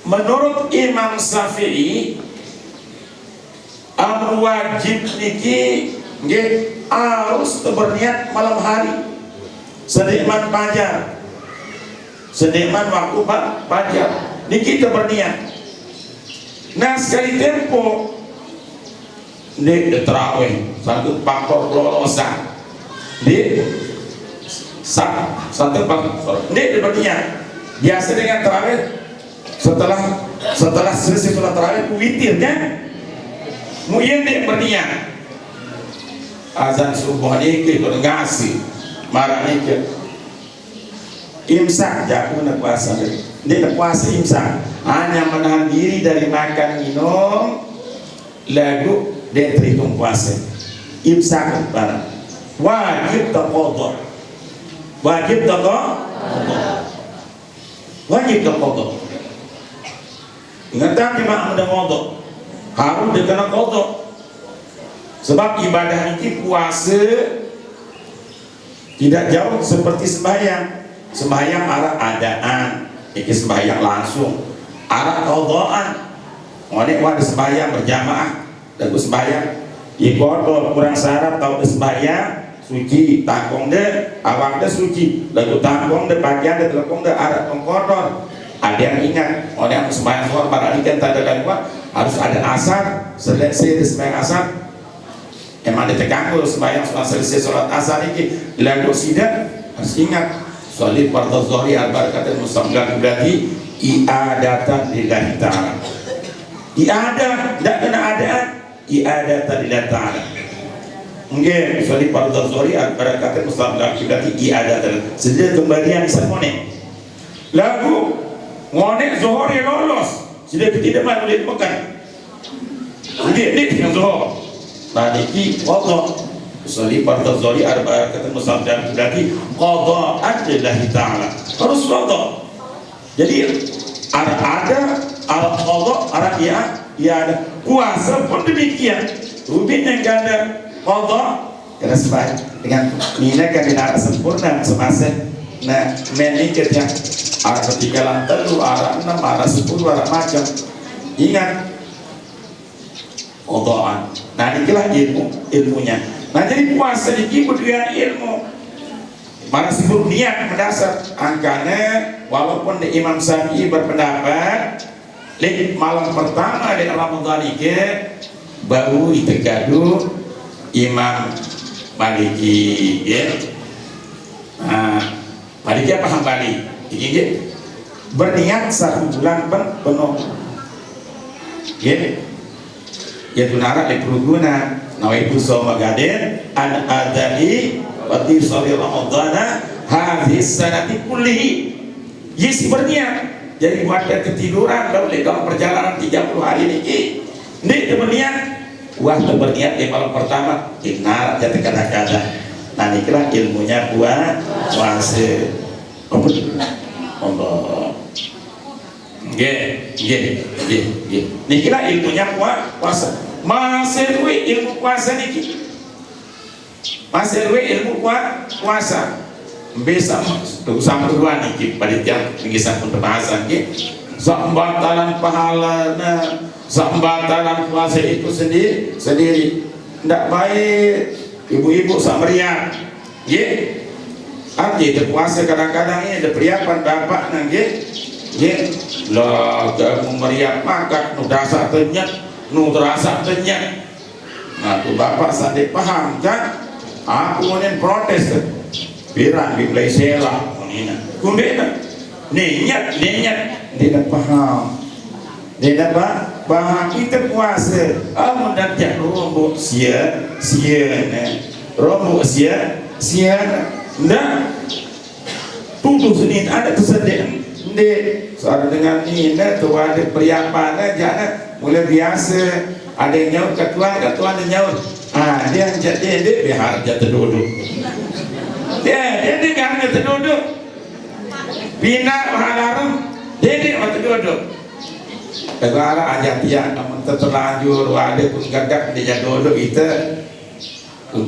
menurut Imam Syafi'i amr wajib niki harus berniat malam hari sedikman fajar sedikman waktu fajar niki kita berniat nah sekali tempo di terawih satu faktor lolosan di satu faktor ini berniat biasa dengan terawih setelah selesai sholat terawih witir kan mungkin dia berniat azan subuh ini kita ngasih marah ini Imsak jago nak puasa. Dia nak puasa imsak. Hanya menahan diri dari makan minum, lalu dia terhitung puasa. Imsak barang. Wajib taqadha. Wajib taqadha. Wajib taqadha. Ingat tak jemaah muda qadha. Harus dia kena qadha. Sebab ibadah ini puasa tidak jauh seperti sembahyang. Sembahyang arah adaan, ini sembahyang langsung. Arah qadhaan. Onek ada sembahyang berjamaah, lagu sembahyang. Ikodo kurang syarat tahu sembahyang suci, tangkong deh, awak deh suci, lagu tangkong deh, bagian deh, telekong deh, arah pengkotor. Ada yang ingat, onek sembahyang soal para ikan tanda dan harus ada asar, selesai sembahyang asar. Emang ditekan kalau sembahyang selesai sholat asar ini lalu sidak harus ingat sholat fardhu zuhri al-barakatan musamman berarti i'adatan lillahi ta'ala. I'adah tidak kena adaan, i'adatan lillahi ta'ala. Mungkin sholat fardhu zuhri al-barakatan musamman berarti i'adatan sedia kembalian semone. Lagu ngonek zuhri lolos sudah tidak mau boleh makan. Ini yang zuhur. Nah niki qadha sholli fardhu zuhri arba'atan musamman berarti qadha'an lillahi ta'ala. Harus qadha. Jadi ada qadha, ada ada puasa pun demikian. Rubin yang ada qadha kena sebaik dengan nina kan sempurna semasa nah menikah yang ada ketinggalan telu, ada 6, ada 10, ada macam. Ingat qadha'an. Nah inilah ilmunya. Nah jadi puasa dikibut dengan ilmu. Mana sibuk niat mendasar. Angkanya walaupun Imam Syafi'i berpendapat malam pertama di Ramadan ini baru itikadu Imam Maliki. Maliki apa Hambali? Ini berniat 1 bulan penuh. Yaitu narak di peruguna nawaitu sawma gaden an adai wati sholli ramadhana hadhis sanati kullihi. Yes berniat jadi buat ketiduran lalu dalam perjalanan 30 hari ini ini berniat waktu berniat di malam pertama narak jadi kadang-kadang. Nah ini kira ilmunya buat puasa. Allah Ini kira ilmunya puasa. Masih ilmu puasa niki. Masih ilmu puasa. Bisa sama dua niki panitia mengisah pembahasan niki. Sambatalan pahalana, sambatalan puasa itu sendiri. Tidak baik ibu-ibu samarian. Arti puasa kadang-kadang ini ada periapan bapak nanti. Lah kamu meriap makan nu dasar tenyat nu terasa tenyat. Nah tuh bapak sadek paham kan aku ingin protes biran di Malaysia ini kumbena niat tidak paham tidak paham kita puasa amun dan jak rombok sia rombok sia ndak tuduh sini ada kesedihan. Ndek, soal dengan ini tuh ada periapan aja, mulai biasa ada yang nyaut ketuan yang nyaut. Dia jadi dia biar jatuh duduk. Dia kan jatuh duduk. Bina halarum, dia jatuh duduk. Kalau aja dia namun terlanjur ada pun gagak dia duduk itu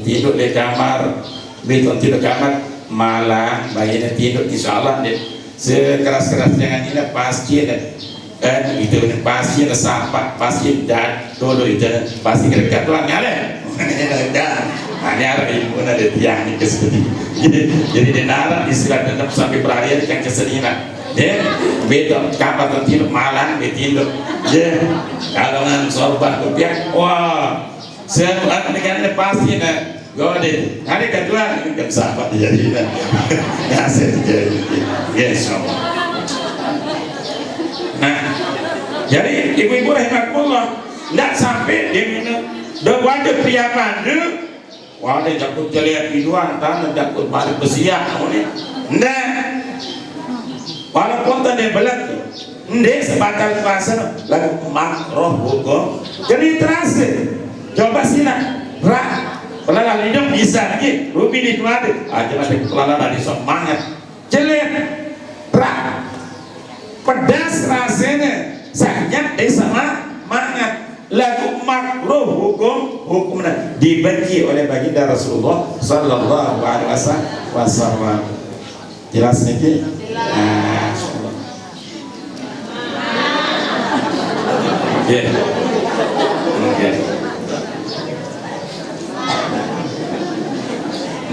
tidur di kamar, betul tidur kamar malah bayinya tidur insyaallah dia sekeras-keras jangan ini pasti dan itu pasti ada sahabat pasti dan dodo itu pasti kerja tuan nyale hanya ada ilmu ada tiang ini kesedih jadi denara istilah tetap sampai berhari yang kesedihan betul kapan tertidur malam betul kalau ngan sorban kopiak wah semua dengan pasti Gode, hari kedua kan sahabat jadi hasil jadi, yes. Nah, jadi ibu-ibu rahimakumullah, tidak sampai dia minum, dah wadah periapan, wadah jakut jeliat hiduan, tanah jakut balik bersiap, tidak, tanda belak ndek sebatal kuasa lagu makroh hukum jadi terasa coba sila rak pelala hidup bisa lagi rubi di tuan aja nanti pelala dari semangat jelek rak pedas rasanya sakit sama mangat lagu makruh hukum dibenci oleh baginda Rasulullah sallallahu alaihi wasallam. Jelas nih?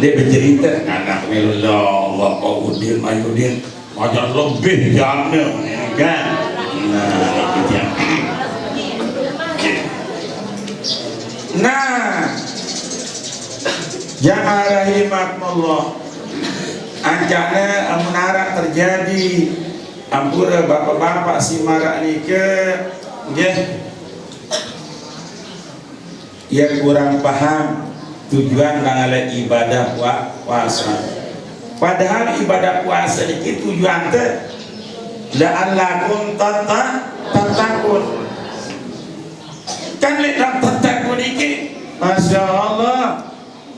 Dia bercerita anak melullah Bapak Udin Mayudin macam lebih jamnya kan. Nah, ya rahimakumullah, ancana amunara terjadi ampura bapak-bapak si marak ni ke ya kurang paham tujuan dengan ibadah puasa. Padahal ibadah puasa ini tujuan tu la'allakum tattaqun. Kan lek tattaqun ini Masya Allah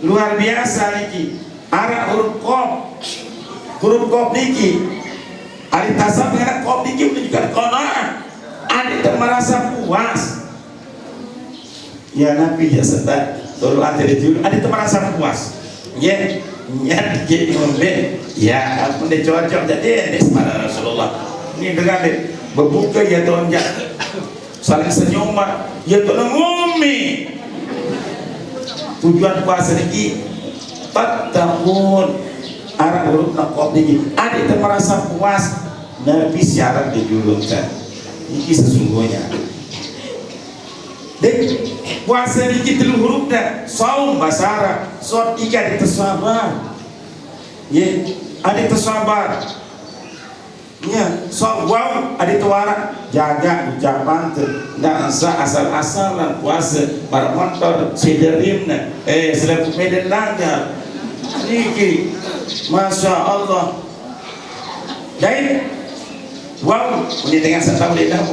luar biasa niki. Arah huruf qaf niki. Ari tasab dengan qaf niki menunjukkan qanaah. Ada yang merasa puas. Ya Nabi ya setan. Tolong ada yang merasa puas. Ya, jadi ngombe. Ya, aku dah cocok jadi ini pada Rasulullah. Ini dengan berbuka ya Tuhan ya. Saling senyum ya Tuhan ngumi. Tujuan puasa ini tattaqun arah huruf naqab ini. Ada yang merasa puas. Nabi syarat dijulurkan. Ini sesungguhnya. Dek puasa ini kita huruf dah. Saum bahasa Arab. Sot ikan itu sabar. Ya, ada itu sabar. Ya, so wow, ada itu warak. Jaga ucapan tu. Nggak asal-asalan puasa. Para motor sederimna. Selaku medan langgar. Niki, Masya Allah. Jadi, wow, ini dengan setahun dah.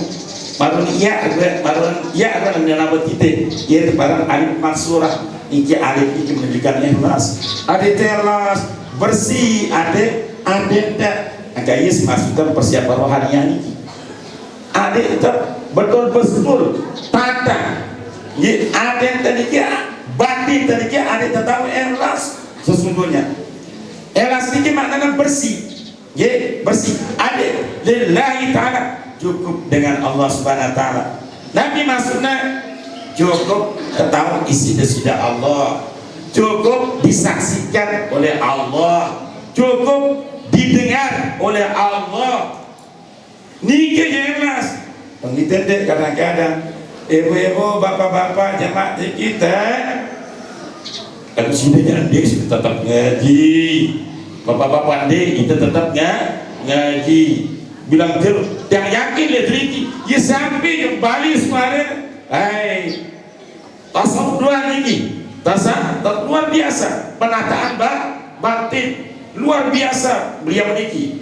Baru dalam nama kita. Ia barang alif maksurah. Iki alif iki menunjukkan ikhlas. Ada ikhlas bersih, ada tak. Agak yes maksudnya persiapan rohaniah ini. Ada itu betul-betul tata. Ada tadi kia batin tadi kia ada tahu ikhlas sesungguhnya. Ikhlas ini maknanya bersih. Bersih. Ada lillahi ta'ala. Cukup dengan Allah Subhanahu wa taala. Nabi maksudnya cukup ketahui isi sudah Allah. Cukup disaksikan oleh Allah. Cukup didengar oleh Allah. Niki jelas. Pengitendek kadang-kadang ibu-ibu, bapak-bapak jemaat kita kalau sudah jangan dia tetap ngaji. Bapak-bapak dia kita tetap ngaji. Bilang terus, yang yakin lihat Riki, ya sampai yang Bali suara, tasawuf dua ini, tasawuf luar biasa, penataan batin luar biasa beliau niki,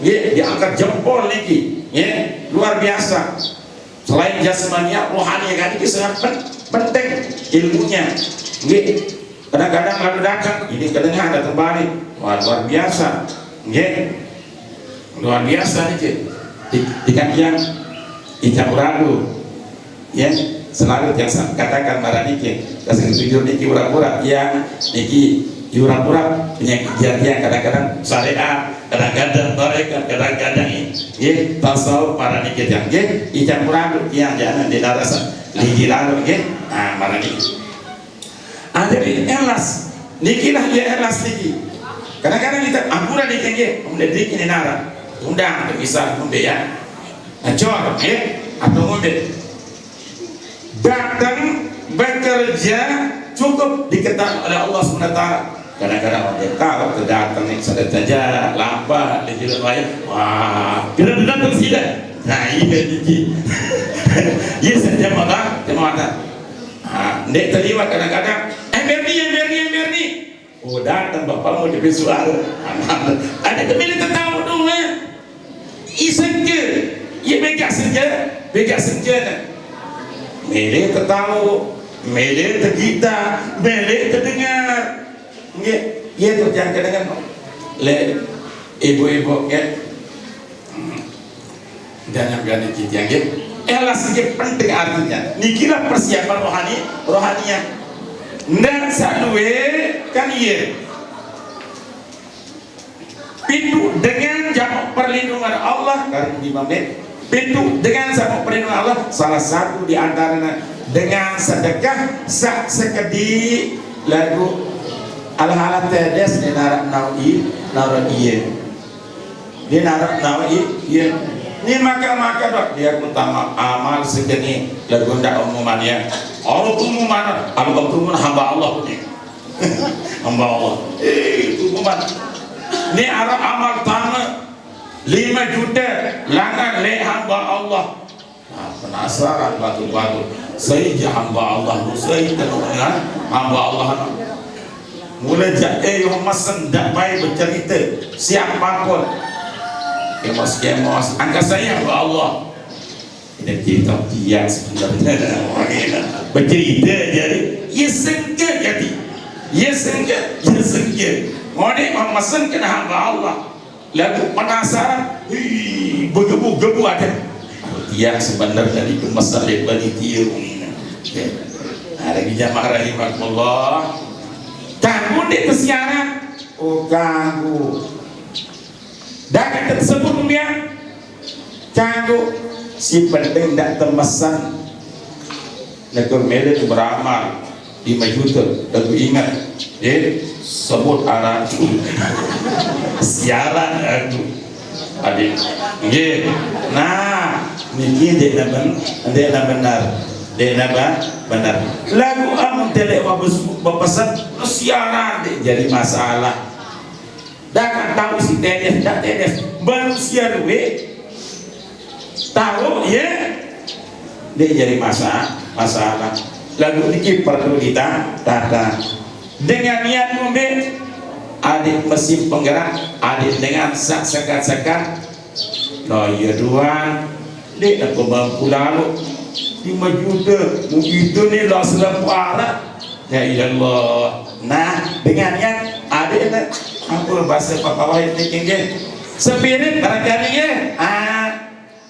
diangkat jempol niki, luar biasa. Selain jasmania, rohani kan ini sangat penting ilmunya, kadang-kadang lalu datang, ini kadang datang balik, luar biasa, luar biasa nih di kajian ijab ragu ya selalu yang katakan marah niki kasih tujuh niki ura-ura yang niki ura-ura penyakit jariah kadang-kadang syariah kadang-kadang tarekat kadang-kadang ini tasawuf marah niki yang ijab ragu yang jangan didarasan lagi lalu marah niki ada ikhlas niki lah ya ikhlas niki kadang-kadang kita ampura niki kemudian niki ini nara undang bisa ngombe ya acor atau ngombe datang bekerja cukup diketahui oleh Allah SWT. Kadang-kadang orang tahu datang nih sudah saja lambat di jalan raya wah kita datang sudah nah ini ya saja mata ndek terlibat kadang-kadang Berni oh datang bapak mau diberi suara ada kembali tertawa dong isa bega senjana mele tertahu mele tergita mele terdengar nggih ya terjangka dengan le ibu-ibu ya dan yang gani kita nggih ikhlas nggih penting artinya nikilah persiapan rohaniah dan sadue kan iya pintu dengan jamak perlindungan Allah karena di pintu dengan jamak perlindungan Allah salah satu di antaranya dengan sedekah sak sekedi lagu al-halat tedes di narak nawi di narak nawi ini maka dok dia utama amal segini lagu ndak umumannya Allah umuman hamba Allah ini hamba Allah itu umuman ini arah amal tanah 5 juta langan le hamba Allah. Nah, penasaran batu-batu saya hamba Allah saya dengan hamba Allah mulai jadi mesen dak baik bercerita siapapun kemos angka saya hamba Allah ini kita dia sebenarnya bercerita jadi ya sengke Mode memesan kena hamba Allah lalu penasaran begebu-gebu ada yang sebenarnya itu masalah panitia ini ada di jamaah rahimakumullah ganggu di kesiaran ganggu dan tersebut dia ganggu si penting tidak termesan lalu mele beramal 5 juta lalu ingat sebut arah siaran aku adik nggih nah niki dek benar lagu amun telek berpesan siaran dek jadi masalah dah tahu si tedes manusia duwe tahu ya dek jadi masalah lagu niki perlu ditata dengan niat mobil adik mesin penggerak adik dengan sekat no ya doang dek aku mampu lalu 5 juta begitu nih lah selalu arah ya Allah nah dengan niat adik apa bahasa papa wahid ini spirit barangkali ya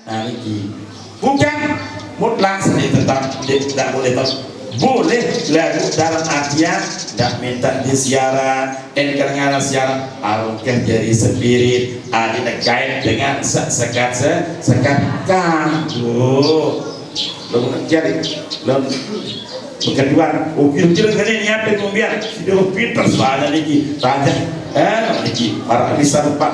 nah ini bukan mutlak sendiri tetap tidak boleh boleh lagu dalam artian tidak minta disiaran karena siaran alungkah jadi spirit ada kait dengan sekat kanggo lo jadi lo berkeduan ukir-ukir ngene nyiapin mobil sudah pinter soalnya niki raja niki para bisa lupa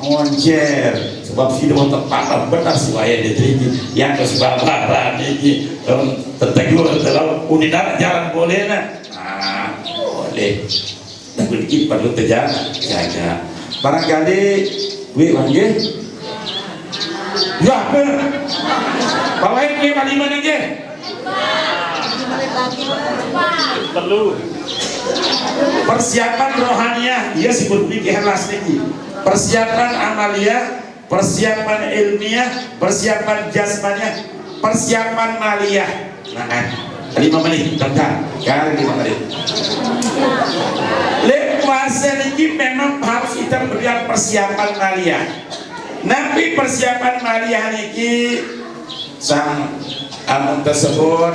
moncer sebab sudah tepat benar suaya diterima yang kesebaran niki tertegur terlalu unidara jalan boleh boleh tapi niki perlu terjaga barangkali wanggih ya bawa ini kalimat aja perlu persiapan rohaniah ia sebut ikhlas niki persiapan amalia persiapan ilmiah persiapan jasmaniah persiapan maliyah nah 5 menit bentar kali 5 menit puasa niki memang harus kita berikan persiapan maliyah nabi persiapan maliyah niki sang amun tersebut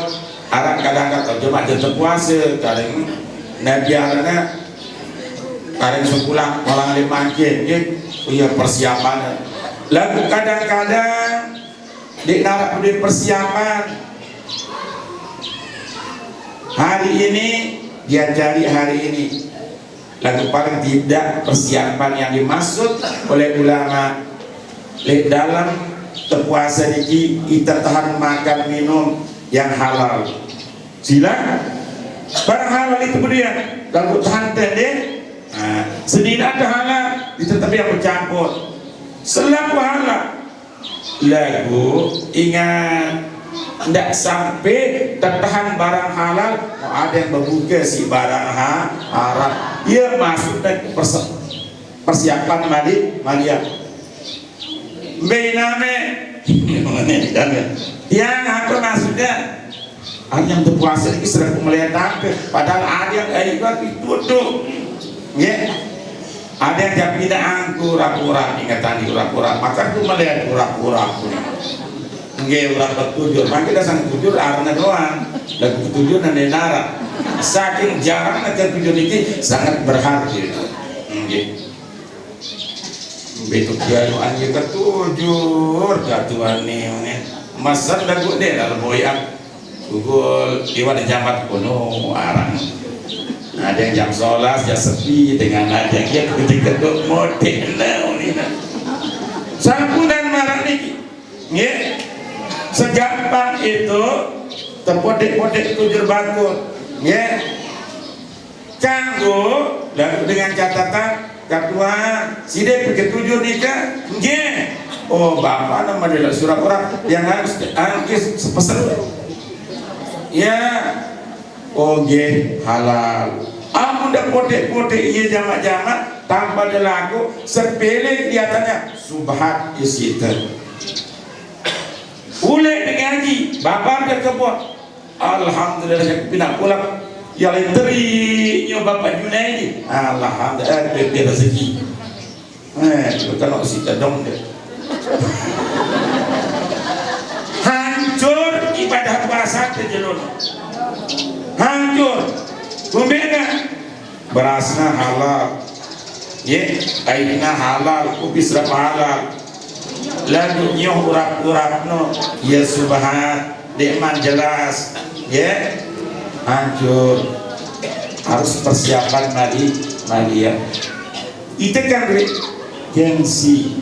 arah kadang-kadang cuma jatuh puasa kadang nabi arana kadang sepulang malang limangkin iya persiapan lalu kadang-kadang di narak di persiapan hari ini dia cari hari ini lalu paling tidak persiapan yang dimaksud oleh ulama di dalam terpuasa ini kita tahan makan minum yang halal sila barang halal itu kemudian lalu tahan deh sedih ada halal tetapi yang bercampur selaku halal lagu ingat tidak sampai tertahan barang halal ada yang berbuka si barang haram ia masuk dan persiapan maliyah bename Yang apa maksudnya? Yang berpuasa ini sering melihat apa? Padahal ada yang juga ditutup, ya. Ada yang jam tidak angku pura-pura, ingatan di pura-pura. Maka itu melihat pura-pura. Nggak urat bertujur, maka dasar tujur arna doang. Dan tujur nanti nara. Saking jarang nanti tujur ini sangat berharga. Nggak. Betul dia doang kita tujur jatuhan nih. Masa dagu deh dalam boyak. Google iwan jamat kuno arang. Ada yang jam sholat jam sepi dengan ada yang dia ketika dok model ini. Sampun dan marah nih, ya. Segampang itu terpodek-podek tujur bakul, ya. Kanggo dan dengan catatan kedua si dia pergi tujur nikah, ya. Oh bapak nama dia surat orang yang harus angkis pesan. Ya, oke halal. Amun dah potek-potek ia jamak-jamak tanpa delaku sepele kelihatannya subhat isita. Ule dengaji, bapak dia kebun. Alhamdulillah saya pindah pulang. Ya teri bapak Junaidi. Alhamdulillah dia rezeki. Kalau sita dong deh. Hancur ibadah puasa terjelur, hancur. Kemudian berasnya halal, ya, airnya halal, kubis halal. Lalu nyoh urat no, ya subhan, deman jelas, ya, hancur. Harus persiapan mari ya. Itu kan gengsi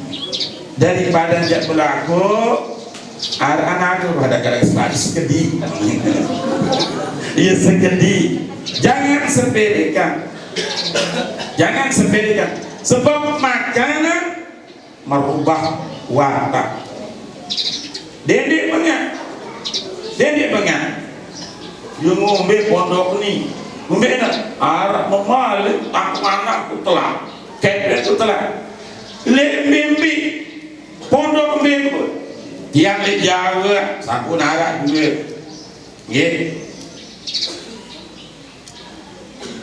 daripada tidak berlaku. Anak-anak pada kadang-kadang sekedi, iya sekedi. Jangan sepelekan, sebab makanan merubah watak. Dedek banget, yang ngombe pondok ni, ngombe nak arah memal, aku telah, kayak itu telah, lembi pondok member. Yang di Jawa sampun arah dulu, ye.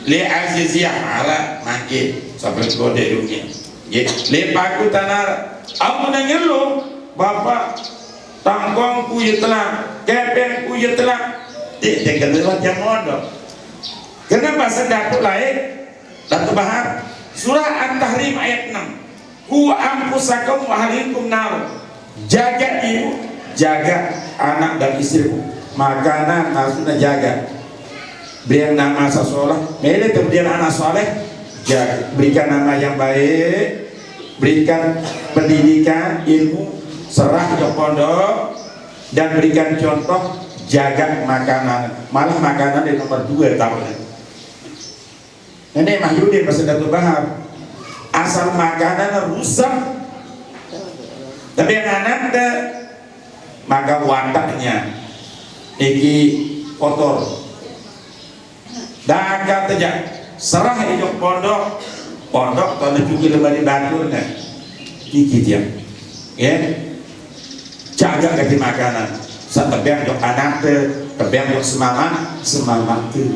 Le Aziziyah arah makin sampai kode dunia, ye. Le Paku tanah, aku nanya lo, bapak tangkong kuya telah, kepeng kuya telah, jangan lewat yang modal. Kenapa sedatu lain, Datu Bahar, surah An-Tahrim ayat 6, Hu ampusakum wa ahlikum nar. Jaga ibu, jaga anak dan istrimu. Makanan harusnya jaga. Berikan nama seseorang, milih kemudian anak soleh, jaga. Berikan nama yang baik, berikan pendidikan, ilmu, serah ke pondok, dan berikan contoh, jaga makanan. Malah makanan di nomor 2 tahun. Ini Mahyudin Pasal Datu Bahar. Asal makanan rusak. Tapi yang anak maka wataknya iki kotor. Dagat aja serah hidup pondok tanah cuci lemah di batur kan, iki dia, ya. Jaga kasih makanan. Setebiang dok anak tebiang dok semangat tu.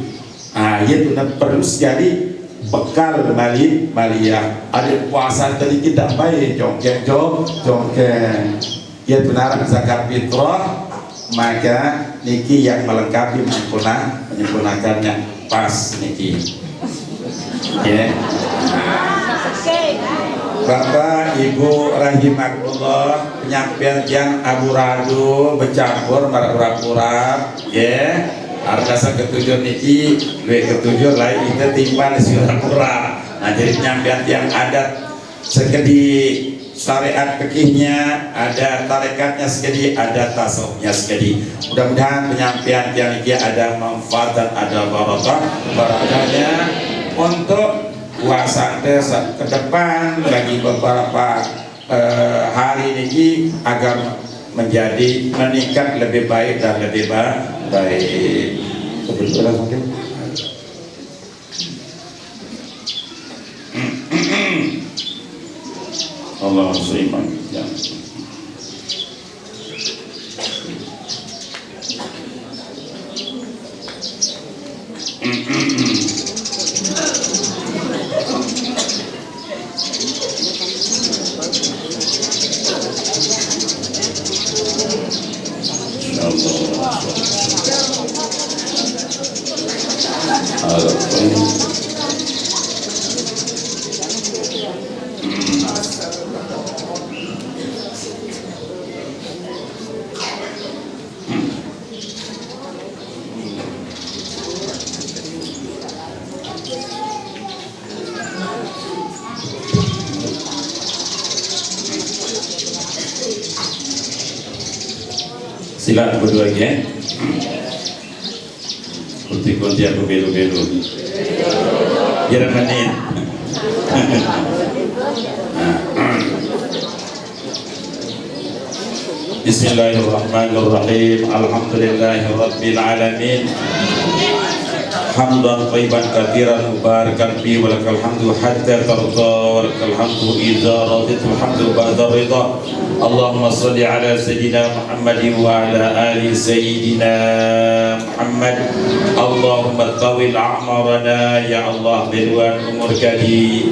Ia tu nak perlu sekali. Bekal Malia ada puasa tadi tidak baik jongkeng ia benar zakat fitrah maka niki yang melengkapi menyempurnakannya pas niki ya. Bapak Ibu rahimakumullah, penyampaian yang abu-radu bercampur pura-pura ya. Artinya ketujuh niki, ketujuh lain kita timbang pura-pura. Nah jadi penyampaian yang adat sekedi syariat fikihnya, ada tarekatnya sekedi, ada tasawufnya sekedi. Mudah-mudahan penyampaian yang ini ada manfaat dan ada barakahnya untuk puasa ke depan bagi beberapa hari ini agar menjadi meningkat lebih baik dan lebih baik. Kebetulan mungkin Allah seiman ya. Silakan berdua lagi ya. Kunti-kunti aku belu-belu. Jangan manin. Bismillahirrahmanirrahim. Alhamdulillahirabbil alamin. Hamdan thayyiban katsiran mubarakan fi wa lakal hamdu hatta tarda wa lakal hamdu idza radita alhamdu ba'da ridha. Allahumma shalli ala sayyidina Muhammadin wa ala ali sayyidina Muhammad. Allahumma tawil a'marana ya Allah bilwan umur kaji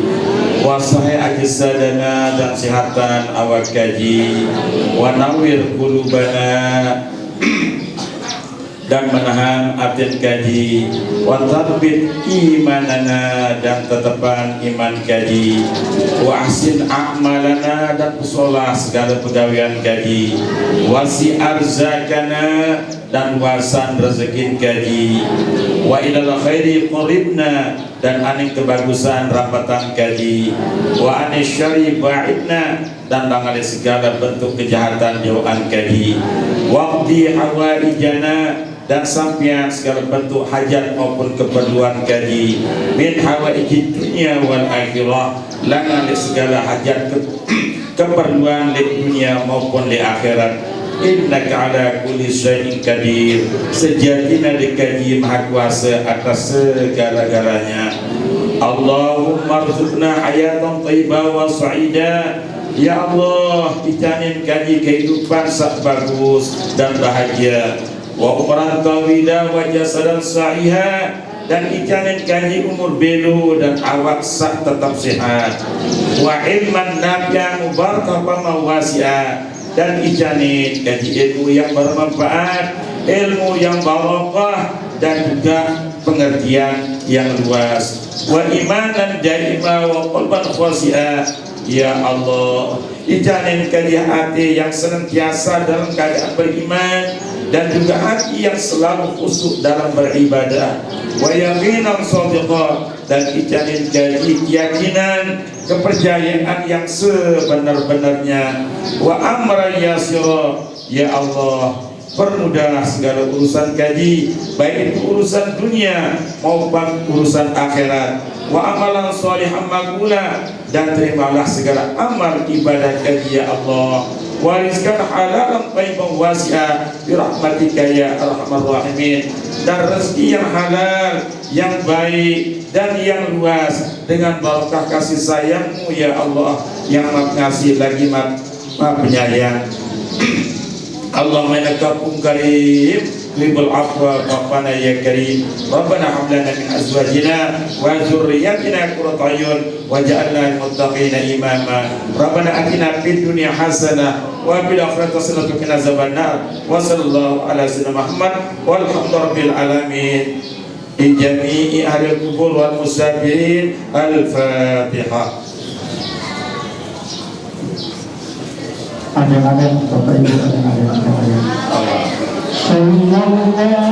wa sahih ajsadana dan sihatan awak kaji wa nawwir qulubana dan menahan atin kaji wa tarbit imanana dan tetapan iman kaji wa ahsin a'malana dan pesolah segala pegawaian kaji wasi arzakana dan wasan rezeki kaji wa ilal khairi qaribna dan aning kebagusan rapatan kaji wa anis syari ba'idna dan dari segala bentuk kejahatan jauhan kaji waqdi hawaijana dan sampian segala bentuk hajat maupun keperluan kaji min hawaijid dunia wal akhirah lana li segala hajat keperluan di dunia maupun di akhirat. Innaka ala kulli syai'in qadir. Sejatinya dikaji maha kuasa atas segala-galanya. Allahumma rzuqna hayatan thayyibah wa sa'ida. Ya Allah, ijanin kaji kehidupan sak bagus dan bahagia. Wa umran tawila wa jasadan sa'iha, dan ijanin kaji umur belu dan awak sak tetap sehat. Wa ilman nafi'an mubarakah wasi'a, dan ijanin kaji ilmu yang bermanfaat, ilmu yang barakah, dan juga pengertian yang luas. Wa imanan daima wa qalban khasi'a. Ya Allah, ijanin kaji hati yang senantiasa dalam keadaan beriman, dan juga hati yang selalu khusyuk dalam beribadah. Wa yaqinan shadiqah, dan ijanin kaji keyakinan, kepercayaan yang sebenar-benarnya. Wa amra yasira. Ya Allah, permudah segala urusan kaji, baik itu urusan dunia maupun urusan akhirat. Wa amalan sholihan maqbula, dan terimalah segala amal ibadah kaji ya Allah. Wa rizqan halalan thayyiban wasi'a bi rahmatika ya arhamar rahimin, dan rezeki yang halal, yang baik dan yang luas dengan barakah kasih sayangmu ya Allah, yang maha ngasih lagi maha penyayang. Allahumma innaka karim tuhibbul afwa fa'fana ya karim. Rabbana hab lana min azwajina wa dzurriyyatina qurrata a'yun waj'alna lil muttaqina imama. Rabbana atina fid dunya hasanah wa fil akhirati hasanah wa qina azabannar. Wa sallallahu ala sayyidina Muhammad walhamdulillahi alamin. Di jami'i ahli kubur wal musafirin. Al-Fatihah. Amin-amin, Bapak Ibu, amin-amin. Sallallahu alaihi